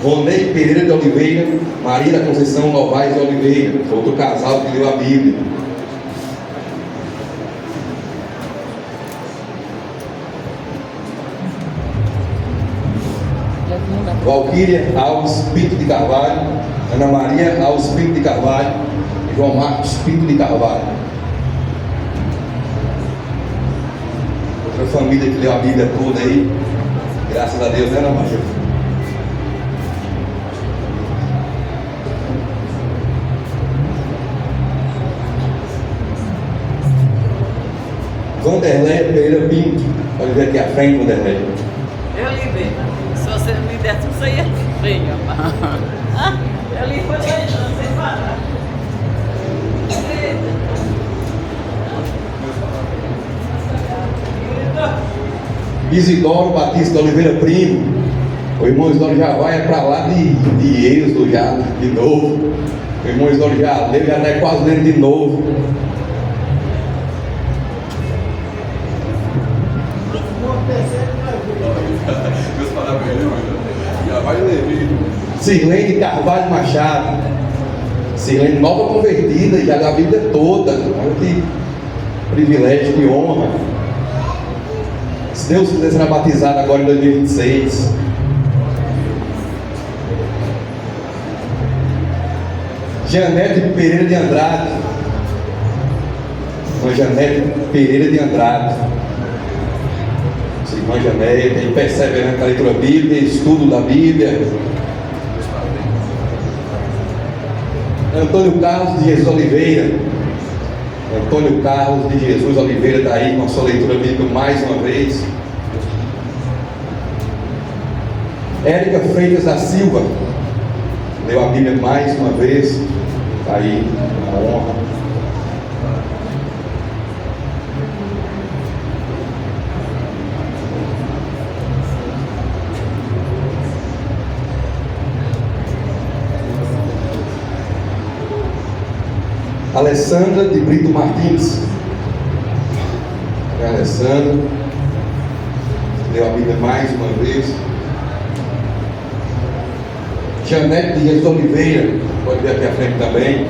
Ronei Pereira de Oliveira, Maria da Conceição Novaes de Oliveira, outro casal que leu a Bíblia. Valquíria Alves Pinto de Carvalho, Ana Maria Alves Pinto de Carvalho e João Marcos Pinto de Carvalho. Outra família que leu a Bíblia toda aí, graças a Deus, né, Ana Maria? Vanderleia Pereira Pinto, pode ver aqui à frente, Vanderleia. Eu li bem, se você não me desse, você ia bem, eu li foi beijando, sem parar. Isidoro Batista Oliveira Primo, o irmão Isidoro já vai para lá de Êxodo já, de novo. O irmão Isidoro já leu, já está quase lendo de novo. Meus parabéns, já vai ler. Sirlene Carvalho Machado. Sirlene, nova convertida, já da Bíblia toda. Olha que privilégio, que honra. Se Deus quiser, será batizado agora em 2026. Janete Pereira de Andrade. Irmã Janete Pereira de Andrade. Irmã Janete, aí perseverante na leitura bíblica, estudo da Bíblia. Antônio Carlos de Jesus Oliveira. Antônio Carlos de Jesus Oliveira está aí com a sua leitura bíblica mais uma vez. Érica Freitas da Silva leu a Bíblia mais uma vez. Está aí, uma honra. Alessandra de Brito Martins. Alessandra leu a Bíblia mais uma vez. Janete de Jesus Oliveira, pode vir aqui à frente também.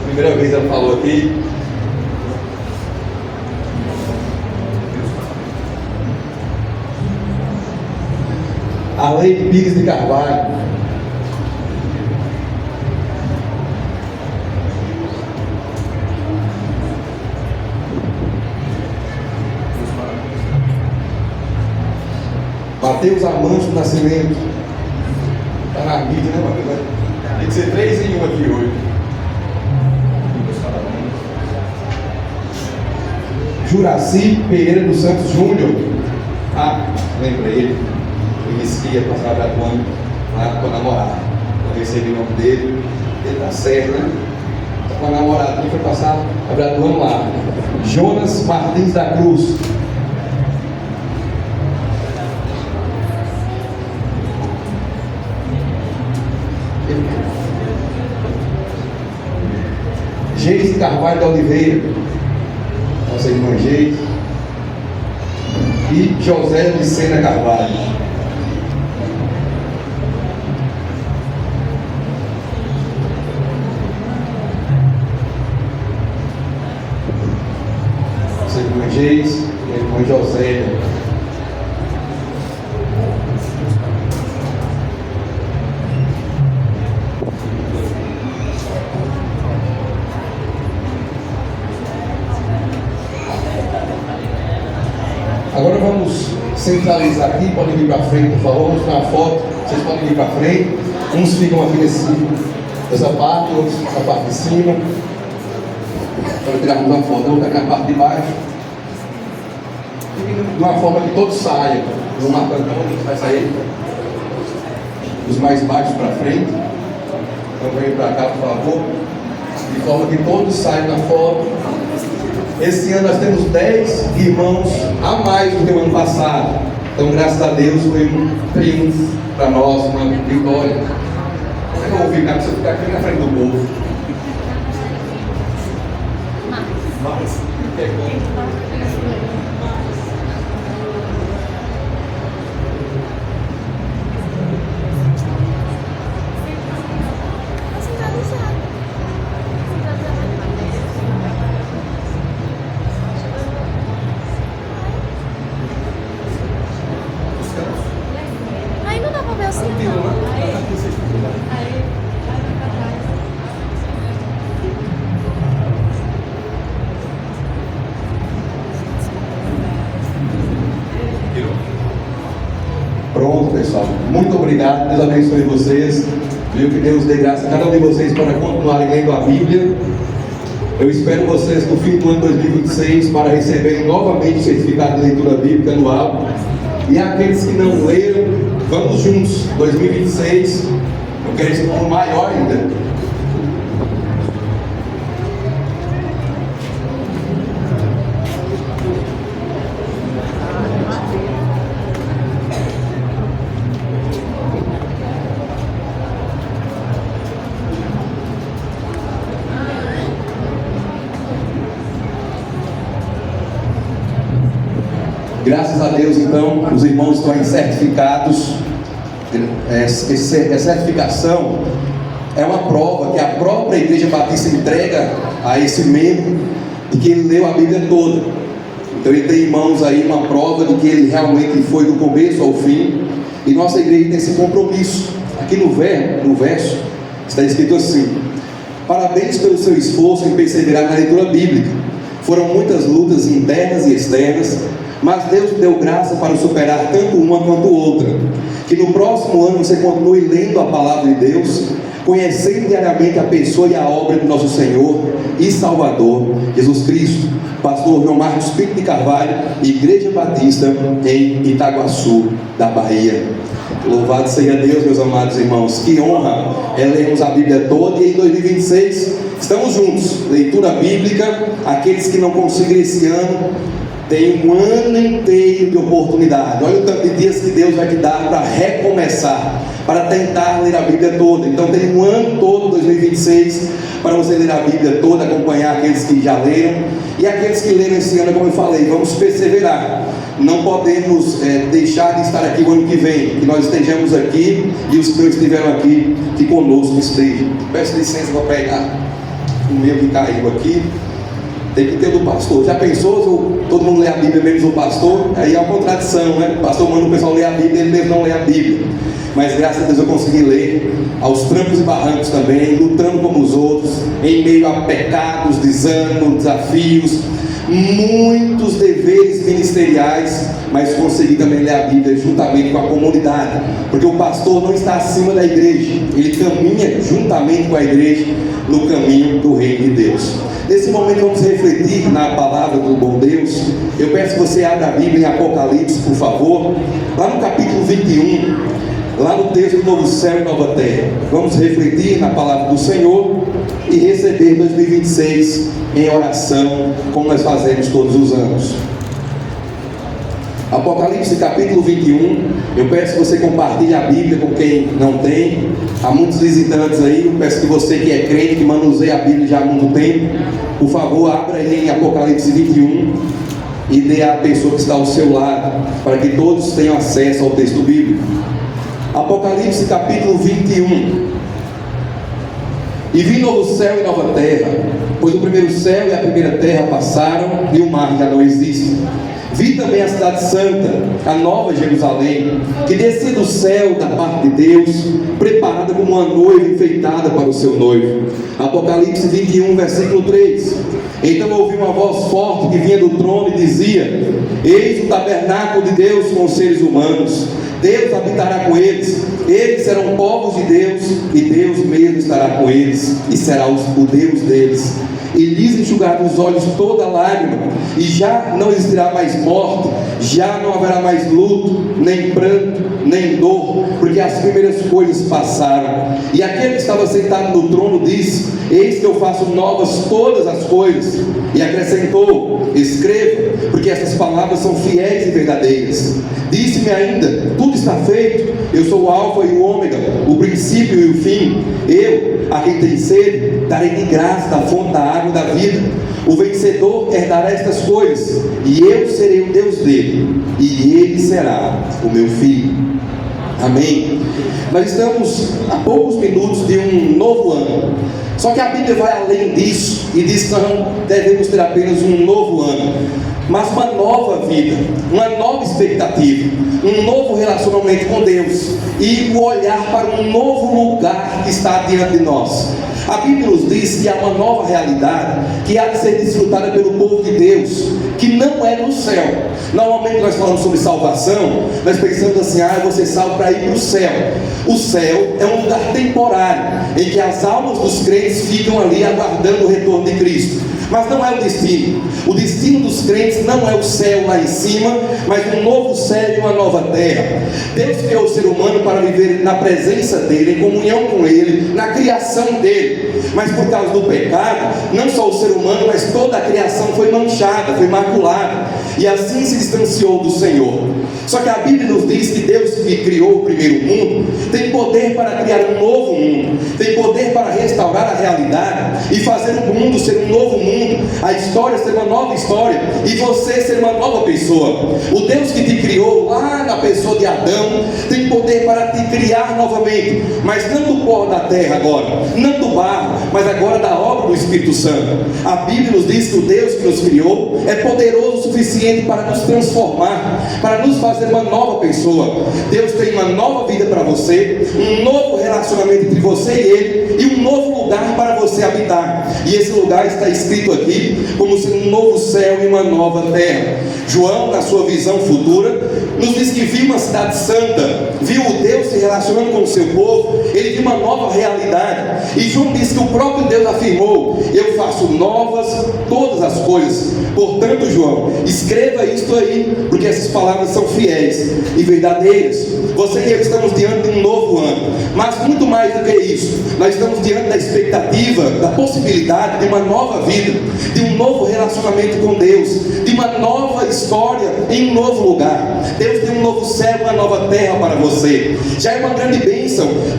Primeira vez ela falou aqui. Arleide Pires de Carvalho. Mateus Amante do Nascimento. Está na mídia, né, Mateus? Tem que ser 3 em 1 aqui hoje. Juraci Pereira dos Santos Júnior. Ah, lembra ele. Ele disse que ia passar graduando lá com a namorada. Eu recebi o nome dele. Ele está certo, né? Com a namorada. Ele foi passar a graduando lá. Jonas Martins da Cruz. Geise Carvalho da Oliveira, nossa irmã Geise, e José Vicena Carvalho. Nossa irmã Geise e a irmã Josélia. Agora vamos centralizar aqui, podem vir para frente, por favor, vamos tirar uma foto, vocês podem vir para frente, uns ficam aqui nessa parte, outros nessa parte de cima, para tirarmos uma foto, eu vou pegar a parte de baixo, de uma forma que todos saiam, vamos marcando onde vai sair, os mais baixos para frente, então venham para cá, por favor, de forma que todos saiam na foto. Esse ano nós temos 10 irmãos a mais do que o ano passado. Então, graças a Deus, foi um triunfo para nós, uma vitória. Como é que eu vou ficar? Você ficar aqui na frente do povo. Aí não dá pra ver assim, Pronto, pessoal. Muito obrigado. Deus abençoe vocês. Viu? Que Deus dê graça a cada um de vocês para continuarem lendo a Bíblia. Eu espero vocês no fim do ano 2026 para receberem novamente o certificado de leitura bíblica anual. E aqueles que não leram, vamos juntos. 2026, eu quero esse número maior ainda. Graças a Deus, então, os irmãos estão aí certificados. Essa certificação é uma prova que a própria Igreja Batista entrega a esse membro de que ele leu a Bíblia toda. Então ele tem em mãos aí uma prova de que ele realmente foi do começo ao fim. E nossa igreja tem esse compromisso. Aqui no verso está escrito assim: parabéns pelo seu esforço em perseverar na leitura bíblica. Foram muitas lutas internas e externas, mas Deus deu graça para superar tanto uma quanto outra. Que no próximo ano você continue lendo a palavra de Deus, conhecendo diariamente a pessoa e a obra do nosso Senhor e Salvador Jesus Cristo. Pastor João Marcos Pinto de Carvalho, Igreja Batista em Itaguaçu, da Bahia. Louvado seja Deus, meus amados irmãos. Que honra é lermos a Bíblia toda. E em 2026 estamos juntos. Leitura bíblica. Aqueles que não conseguiram esse ano, tem um ano inteiro de oportunidade. Olha o tanto de dias que Deus vai te dar para recomeçar, para tentar ler a Bíblia toda. Então tem um ano todo, 2026, para você ler a Bíblia toda, acompanhar aqueles que já leram. E aqueles que leram esse ano, como eu falei, vamos perseverar. Não podemos deixar de estar aqui o ano que vem. Que nós estejamos aqui e os que não estiveram aqui, que conosco estejam. Peço licença para pegar o meu que caiu aqui. Tem que ter do pastor. Já pensou? Todo mundo lê a Bíblia menos o pastor? Aí é uma contradição, né? O pastor manda o pessoal ler a Bíblia, ele mesmo não lê a Bíblia. Mas graças a Deus eu consegui ler aos trancos e barrancos também, lutando como os outros, em meio a pecados, desânimo, desafios, muitos deveres ministeriais, mas consegui também ler a Bíblia juntamente com a comunidade, porque o pastor não está acima da igreja, ele caminha juntamente com a igreja no caminho do reino de Deus. Nesse momento vamos refletir na palavra do bom Deus. Eu peço que você abra a Bíblia em Apocalipse, por favor, lá no capítulo 21, lá no texto do novo céu e nova terra. Vamos refletir na palavra do Senhor e receber 2026 em oração, como nós fazemos todos os anos. Apocalipse capítulo 21. Eu peço que você compartilhe a Bíblia com quem não tem. Há muitos visitantes aí. Eu peço que você que é crente, que manuseia a Bíblia já há muito tempo, por favor, abra aí em Apocalipse 21 e dê à pessoa que está ao seu lado, para que todos tenham acesso ao texto bíblico. Apocalipse capítulo 21. E vi novo céu e nova terra, pois o primeiro céu e a primeira terra passaram e o mar já não existe. Vi também a cidade santa, a nova Jerusalém, que descia do céu da parte de Deus, preparada como uma noiva enfeitada para o seu noivo. Apocalipse 21, versículo 3. Então ouvi uma voz forte que vinha do trono e dizia: eis o tabernáculo de Deus com os seres humanos. Deus habitará com eles, eles serão povos de Deus, e Deus mesmo estará com eles, e será o Deus deles. E lhes enxugará dos olhos toda lágrima, e já não existirá mais morte, já não haverá mais luto, nem pranto, nem dor, porque as primeiras coisas passaram. E aquele que estava sentado no trono disse: eis que eu faço novas todas as coisas. E acrescentou: escreva, porque essas palavras são fiéis e verdadeiras. Disse-me ainda: tudo está feito, eu sou o alfa e o ômega, o princípio e o fim. Eu, a quem tem sede, darei de graça da fonte da água da vida. O vencedor herdará estas coisas, e eu serei o Deus dele, e ele será o meu filho. Amém? Nós estamos a poucos minutos de um novo ano. Só que a Bíblia vai além disso e diz que nós não devemos ter apenas um novo ano, mas uma nova vida, uma nova expectativa, um novo relacionamento com Deus e o olhar para um novo lugar que está diante de nós. A Bíblia nos diz que há uma nova realidade que há de ser desfrutada pelo povo de Deus, que não é no céu. Normalmente nós falamos sobre salvação, nós pensamos assim: eu vou ser salvo para ir para o céu. O céu é um lugar temporário, em que as almas dos crentes ficam ali aguardando o retorno de Cristo. Mas não é o destino. O destino dos crentes não é o céu lá em cima, mas um novo céu e uma nova terra. Deus criou o ser humano para viver na presença dele, em comunhão com ele, na criação dele. Mas por causa do pecado, não só o ser humano, mas toda a criação foi manchada, foi maculada, e assim se distanciou do Senhor. Só que a Bíblia nos diz que Deus, que criou o primeiro mundo, tem poder para criar um novo mundo, tem poder para restaurar a realidade e fazer o mundo ser um novo mundo, a história ser uma nova história e você ser uma nova pessoa. O Deus que te criou lá na pessoa de Adão tem poder para te criar novamente, mas não do pó da terra agora, não do barro, mas agora da obra do Espírito Santo. A Bíblia nos diz que o Deus que nos criou é poderoso o suficiente para nos transformar, para nos fazer uma nova pessoa. Deus tem uma nova vida para você, um novo relacionamento entre você e Ele, e um novo lugar para você habitar. E esse lugar está escrito aqui como sendo um novo céu e uma nova terra. João, na sua visão futura, nos diz que viu uma cidade santa, viu o Deus se relacionando com o seu povo, ele viu uma nova realidade. E João diz que o próprio Deus afirmou: eu faço novas todas as coisas. Portanto, João, escreva isto aí, porque essas palavras são fiéis e verdadeiras. Você e eu estamos diante de um novo ano, mas muito mais do que isso, nós estamos diante da expectativa, da possibilidade de uma nova vida, de um novo relacionamento com Deus, de uma nova história em um novo lugar. Deus tem um novo céu, uma nova terra para você. Já é uma grande bênção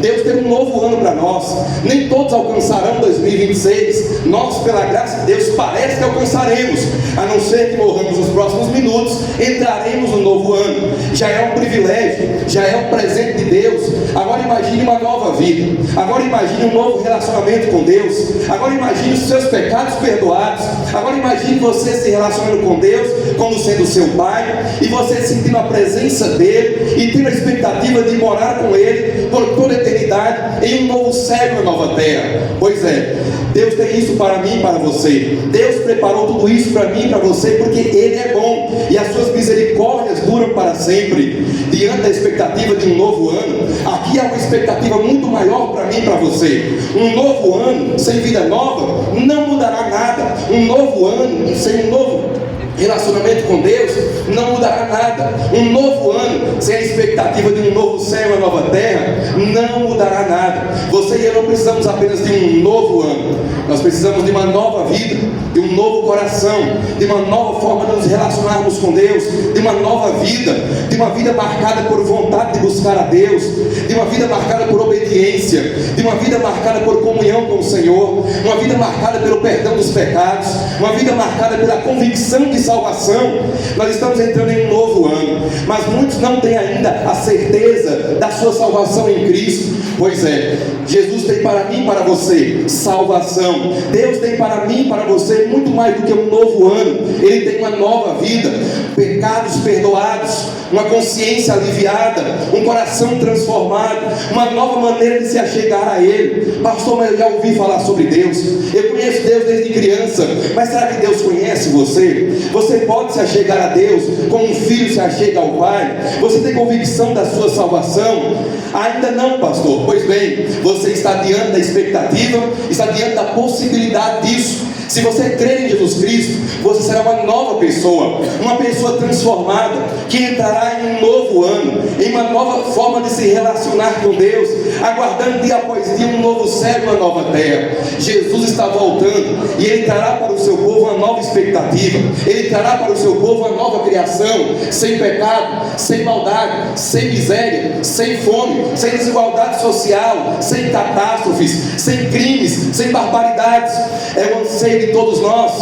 Deus ter um novo ano para nós. Nem todos alcançarão 2026. Nós, pela graça de Deus, parece que alcançaremos. A não ser que morramos nos próximos minutos, entraremos no novo ano. Já é um privilégio, já é um presente de Deus. Agora imagine uma nova vida. Agora imagine um novo relacionamento com Deus. Agora imagine os seus pecados perdoados. Agora imagine você se relacionando com Deus como sendo seu Pai, e você sentindo a presença dEle e tendo a expectativa de morar com Ele por toda a eternidade em um novo céu e uma nova terra. Pois é, Deus tem isso para mim e para você. Deus preparou tudo isso para mim e para você porque Ele é bom e as suas misericórdias duram para sempre. Diante da expectativa de um novo ano, aqui há uma expectativa muito maior para mim e para você. Um novo ano sem vida nova não mudará nada. Um novo ano sem um novo relacionamento com Deus não mudará nada. Um novo ano sem a expectativa de um novo céu e uma nova terra não mudará nada. Você e eu não precisamos apenas de um novo ano, nós precisamos de uma nova vida, de um novo coração, de uma nova forma de nos relacionarmos com Deus, de uma nova vida, de uma vida marcada por vontade de buscar a Deus, de uma vida marcada por obediência, de uma vida marcada por comunhão com o Senhor, uma vida marcada pelo perdão dos pecados, uma vida marcada pela convicção de salvação. Nós estamos entrando em um novo ano, mas muitos não têm ainda a certeza da sua salvação em Cristo. Pois é, Jesus tem para mim e para você salvação. Deus tem para mim e para você muito mais do que um novo ano. Ele tem uma nova vida, pecados perdoados, uma consciência aliviada, um coração transformado, uma nova maneira de se achegar a Ele. Pastor, mas eu já ouvi falar sobre Deus, eu conheço Deus desde criança, mas será que Deus conhece você? Você pode se achegar a Deus como um filho se achega ao Pai? Você tem convicção da sua salvação? Ainda não, pastor. Pois bem, você está diante da expectativa, está diante da possibilidade disso. Se você crer em Jesus Cristo, você será uma nova pessoa, uma pessoa transformada, que entrará em um novo ano, em uma nova forma de se relacionar com Deus, aguardando dia após dia um novo céu e uma nova terra. Jesus está voltando e Ele trará para o seu povo uma nova expectativa. Ele trará para o seu povo uma nova criação, sem pecado, sem maldade, sem miséria, sem fome, sem desigualdade social, sem catástrofes, sem crimes, sem barbaridades. É o anseio de todos nós,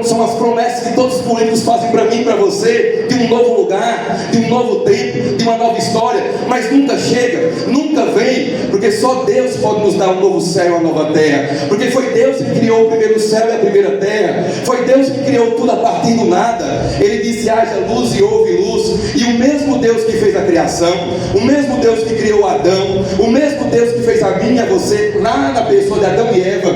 são as promessas que todos os políticos fazem para mim e para você, de um novo lugar, de um novo tempo, de uma nova história, mas nunca chega, nunca vem, porque só Deus pode nos dar um novo céu e uma nova terra, porque foi Deus que criou o primeiro céu e a primeira terra, foi Deus que criou tudo a partir do nada. Ele disse: haja luz, e houve luz. E o mesmo Deus que fez a criação, o mesmo Deus que criou Adão, o mesmo Deus que fez a mim e a você lá na pessoa de Adão e Eva,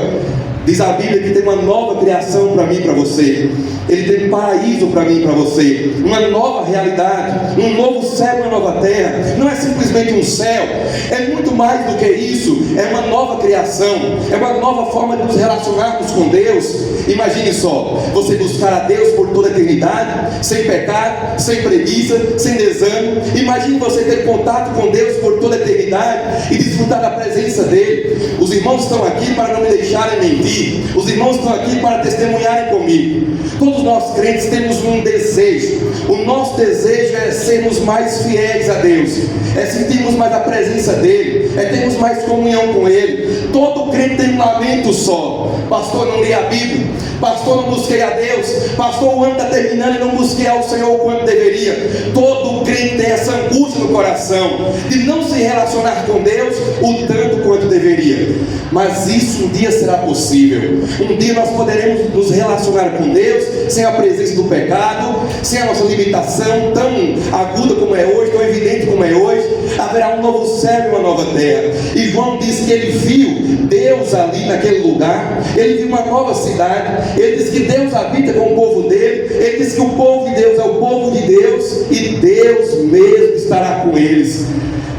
diz a Bíblia que tem uma nova criação para mim e para você. Ele tem um paraíso para mim e para você, uma nova realidade, um novo céu e uma nova terra. Não é simplesmente um céu, é muito mais do que isso. É uma nova criação, é uma nova forma de nos relacionarmos com Deus. Imagine só, você buscar a Deus por toda a eternidade, sem pecado, sem preguiça, sem desânimo. Imagine você ter contato com Deus por toda a eternidade e desfrutar da presença dEle. Os irmãos estão aqui para não me deixarem mentir. Os irmãos estão aqui para testemunharem comigo. Todos nós crentes temos um desejo. O nosso desejo é sermos mais fiéis a Deus, é sentirmos mais a presença dEle, é termos mais comunhão com Ele. Todo crente tem um lamento só: pastor, não li a Bíblia, pastor, não busquei a Deus, pastor, o ano está terminando e não busquei ao Senhor o quanto deveria. Todo crente tem essa angústia no coração de não se relacionar com Deus o tanto quanto deveria. Mas isso um dia será possível. Um dia nós poderemos nos relacionar com Deus sem a presença do pecado, sem a nossa limitação tão aguda como é hoje, tão evidente como é hoje. Haverá um novo céu e uma nova terra. E João disse que ele viu Deus ali naquele lugar, ele viu uma nova cidade. Ele disse que Deus habita com o povo dele. Ele disse que o povo de Deus é o povo de Deus e Deus mesmo estará com eles.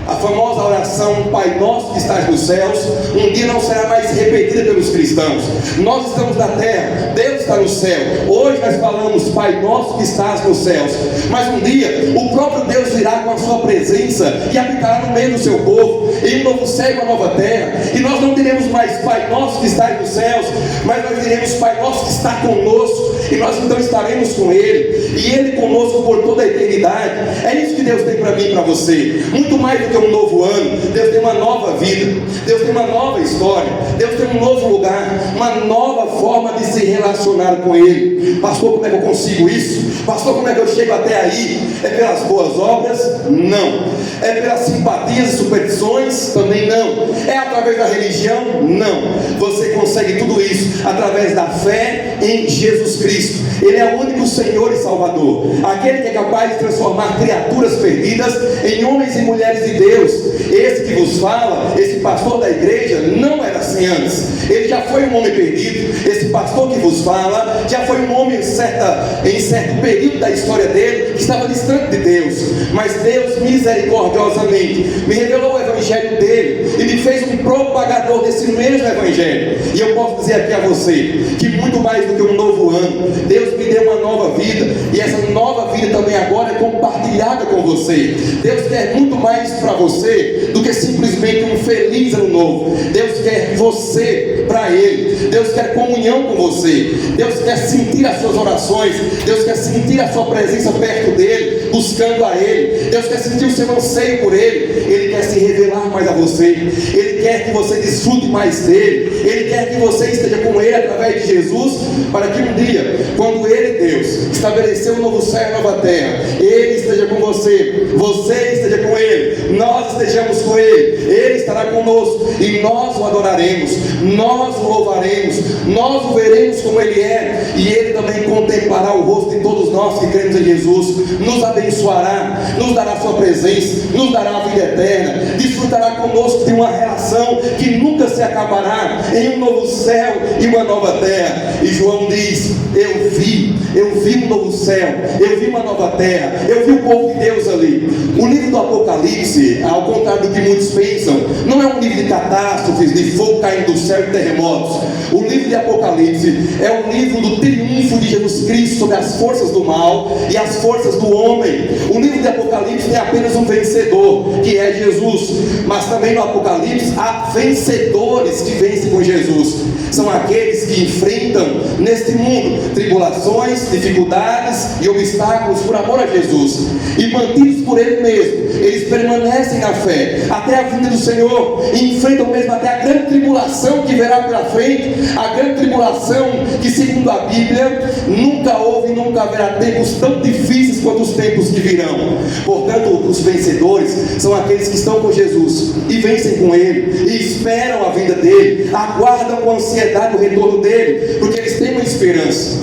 A famosa oração Pai Nosso que estás nos céus, um dia não será mais repetida pelos cristãos. Nós estamos na terra, Deus está no céu. Hoje nós falamos Pai Nosso que estás nos céus, mas um dia o próprio Deus virá com a sua presença e habitará no meio do seu povo, em um novo céu e uma nova terra. E nós não diremos mais Pai Nosso que estás nos céus, mas nós diremos Pai Nosso que está conosco. E nós então estaremos com Ele, e Ele conosco por toda a eternidade. É isso que Deus tem para mim e para você. Muito mais do que um novo ano, Deus tem uma nova vida, Deus tem uma nova história, Deus tem um novo lugar, uma nova forma de se relacionar com Ele. Pastor, como é que eu consigo isso? Pastor, como é que eu chego até aí? É pelas boas obras? Não. É pelas simpatias e superstições? Também não. É através da religião? Não. Você consegue tudo isso através da fé em Jesus Cristo. Ele é o único Senhor e Salvador, aquele que é capaz de transformar criaturas perdidas em homens e mulheres de Deus. Esse que vos fala, esse pastor da igreja, não era assim antes. Ele já foi um homem perdido. Esse pastor que vos fala já foi um homem em certo período da história dele que estava distante de Deus, mas Deus misericordiosamente me revelou o evangelho dele e me fez um propagador desse mesmo evangelho. E eu posso dizer aqui a você que muito mais do que um novo ano, Deus me deu uma nova vida, e essa nova vida também agora é compartilhada com você. Deus quer muito mais para você do que simplesmente um feliz ano novo. Deus quer você para Ele. Deus quer comunhão com você. Deus quer sentir as suas orações. Deus quer sentir a sua presença perto dele, buscando a Ele. Deus quer sentir o seu anseio por Ele. Ele quer se revelar mais a você. Ele quer que você desfrute mais dele. Ele quer que você esteja com Ele através de Jesus, para que um dia, quando Ele, Deus, estabeleceu um novo céu e uma nova terra, Ele esteja com você, você esteja com Ele, nós estejamos com Ele, Ele estará conosco e nós o adoraremos, nós o louvaremos, nós o veremos como Ele é, e Ele também contemplará o rosto de todos nós que cremos em Jesus, nos abençoará, nos dará a sua presença, nos dará a vida eterna, desfrutará conosco de uma relação que nunca se acabará, em um novo céu e uma nova terra. E João diz: eu vi um novo céu, eu vi uma nova terra, eu vi o povo de Deus ali. O livro do Apocalipse, ao contrário do que muitos pensam, não é um livro de catástrofes, de fogo caindo do céu e terremotos. O livro de Apocalipse é um livro do triunfo de Jesus Cristo sobre as forças do mal e as forças do homem. O livro de Apocalipse tem apenas um vencedor, que é Jesus, mas também no Apocalipse há vencedores que vencem com Jesus. São aqueles que enfrentam neste mundo tribulações, dificuldades e obstáculos por amor a Jesus, e mantidos por Ele mesmo, eles permanecem na fé até a vinda do Senhor, e enfrentam mesmo até a grande tribulação que virá pela frente, a grande tribulação que, segundo a Bíblia, nunca houve e nunca haverá tempos tão difíceis quanto os tempos que virão. Portanto, os vencedores são aqueles que estão com Jesus e vencem com Ele, e esperam a vinda dEle, aguardam com ansiedade o retorno dEle, porque eles têm uma esperança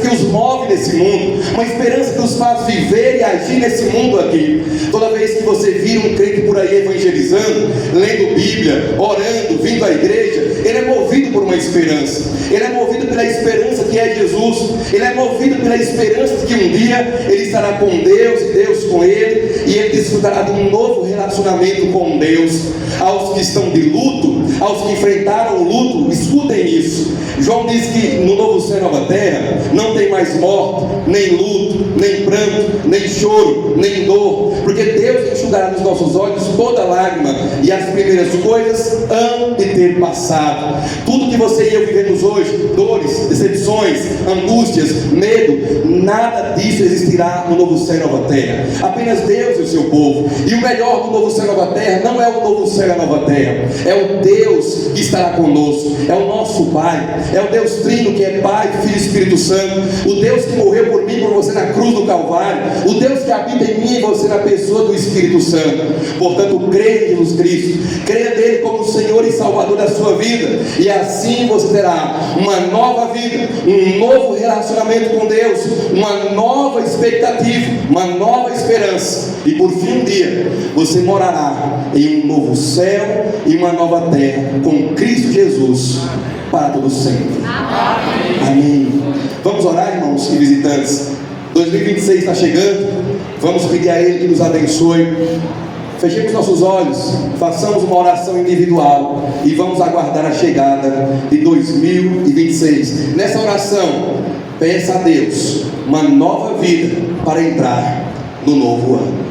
que os move nesse mundo, uma esperança que os faz viver e agir nesse mundo aqui. Toda vez que você vira um crente por aí evangelizando, lendo Bíblia, orando, vindo à igreja, ele é movido por uma esperança. Ele é movido pela esperança que é Jesus. Ele é movido pela esperança de que um dia ele estará com Deus e Deus com ele, e ele desfrutará de um novo relacionamento com Deus. Aos que estão de luto, aos que enfrentaram o luto, escutem isso: João diz que no novo céu e nova terra não tem mais morte, nem luto, nem pranto, nem choro, nem dor, porque Deus enxugará dos nossos olhos toda lágrima, e as primeiras coisas hão de ter passado. Tudo que você e eu vivemos hoje, dores, decepções, angústias, medo, nada disso existirá no novo céu e nova terra. Apenas Deus e o seu povo. E o melhor do novo céu e nova terra não é o novo céu e a nova terra, é o Deus que estará conosco, é o nosso Pai, é o Deus Trino, que é Pai, Filho e Espírito Santo, o Deus que morreu por mim e por você na cruz do Calvário, o Deus que habita em mim e você na pessoa do Espírito Santo. Portanto, creia em Jesus Cristo, creia nele como Senhor e Salvador da sua vida, e assim você terá uma nova vida, um novo relacionamento com Deus, uma nova expectativa, uma nova esperança, e por fim um dia você morará em um novo céu e uma nova terra com Cristo Jesus para todo sempre. Amém. Vamos orar, irmãos e visitantes. 2026 está chegando. Vamos pedir a Ele que nos abençoe. Fechemos nossos olhos, façamos uma oração individual e vamos aguardar a chegada de 2026. Nessa oração, peça a Deus uma nova vida para entrar no novo ano.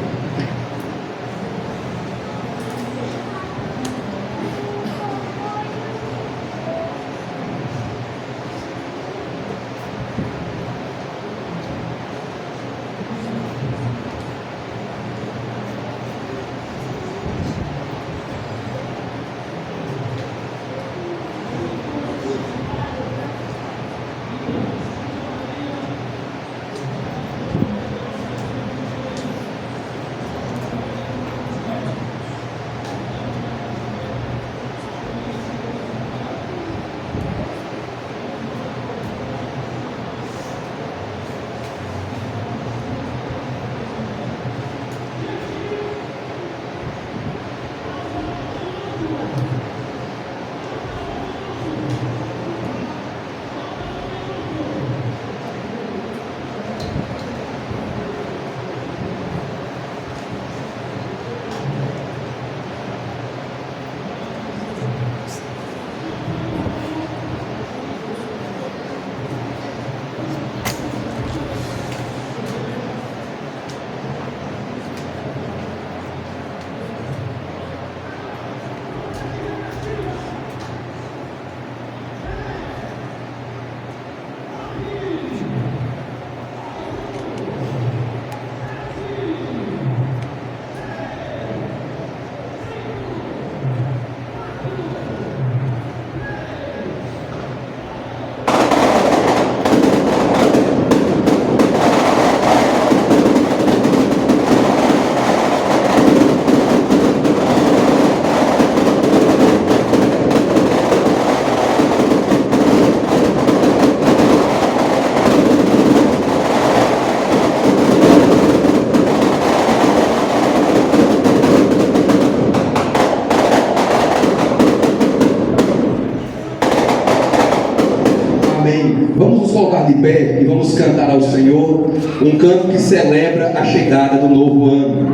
Vamos nos colocar de pé e vamos cantar ao Senhor um canto que celebra a chegada do novo ano.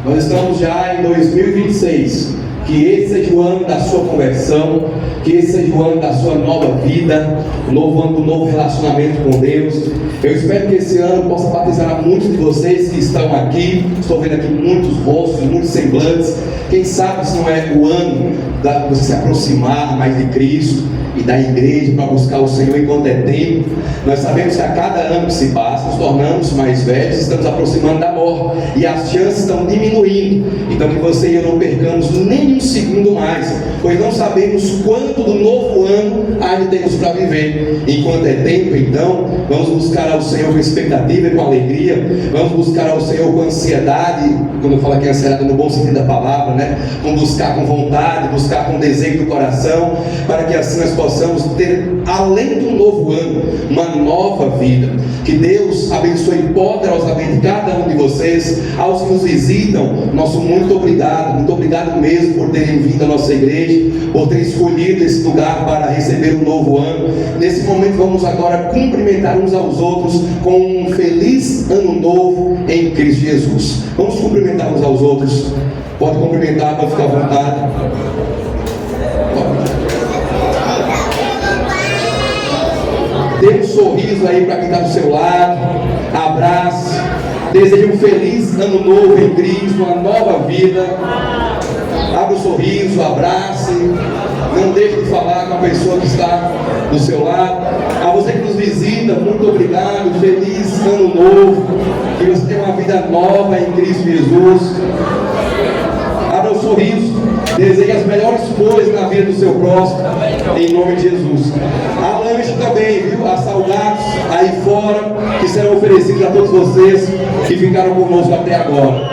Nós estamos já em 2026. Que esse seja o ano da sua conversão, que esse seja o ano da sua nova vida, o novo ano do novo relacionamento com Deus. Eu espero que esse ano possa batizar muitos de vocês que estão aqui. Estou vendo aqui muitos rostos, muitos semblantes. Quem sabe se não é o ano de você se aproximar mais de Cristo e da igreja para buscar o Senhor enquanto é tempo. Nós sabemos que a cada ano que se passa, nos tornamos mais velhos, estamos aproximando da morte e as chances estão diminuindo. Então que você e eu não percamos nem um segundo mais, pois não sabemos quanto do novo ano ainda temos para viver. Enquanto é tempo, então, vamos buscar ao Senhor com expectativa e com alegria, vamos buscar ao Senhor com ansiedade, quando eu falo aqui ansiedade no bom sentido da palavra, né? Vamos buscar com vontade, buscar com desejo do coração, para que assim nós possamos ter, além do novo ano, uma nova vida. Que Deus abençoe poderosamente cada um de vocês. Aos que nos visitam, nosso muito obrigado mesmo por terem vindo à nossa igreja, por terem escolhido esse lugar para receber um novo ano. Nesse momento vamos agora cumprimentar uns aos outros com um feliz ano novo em Cristo Jesus. Vamos cumprimentar uns aos outros. Pode cumprimentar, pode ficar à vontade. Dê um sorriso aí para quem está do seu lado. Abraço. Deseje um feliz ano novo em Cristo, uma nova vida. Abra o sorriso, abrace. Não deixe de falar com a pessoa que está do seu lado. A você que nos visita, muito obrigado. Feliz ano novo. Que você tenha uma vida nova em Cristo Jesus. Abra o sorriso. Deseje as melhores coisas na vida do seu próximo, em nome de Jesus. A lanche também, viu? Há salgados aí fora que serão oferecidos a todos vocês que ficaram conosco até agora.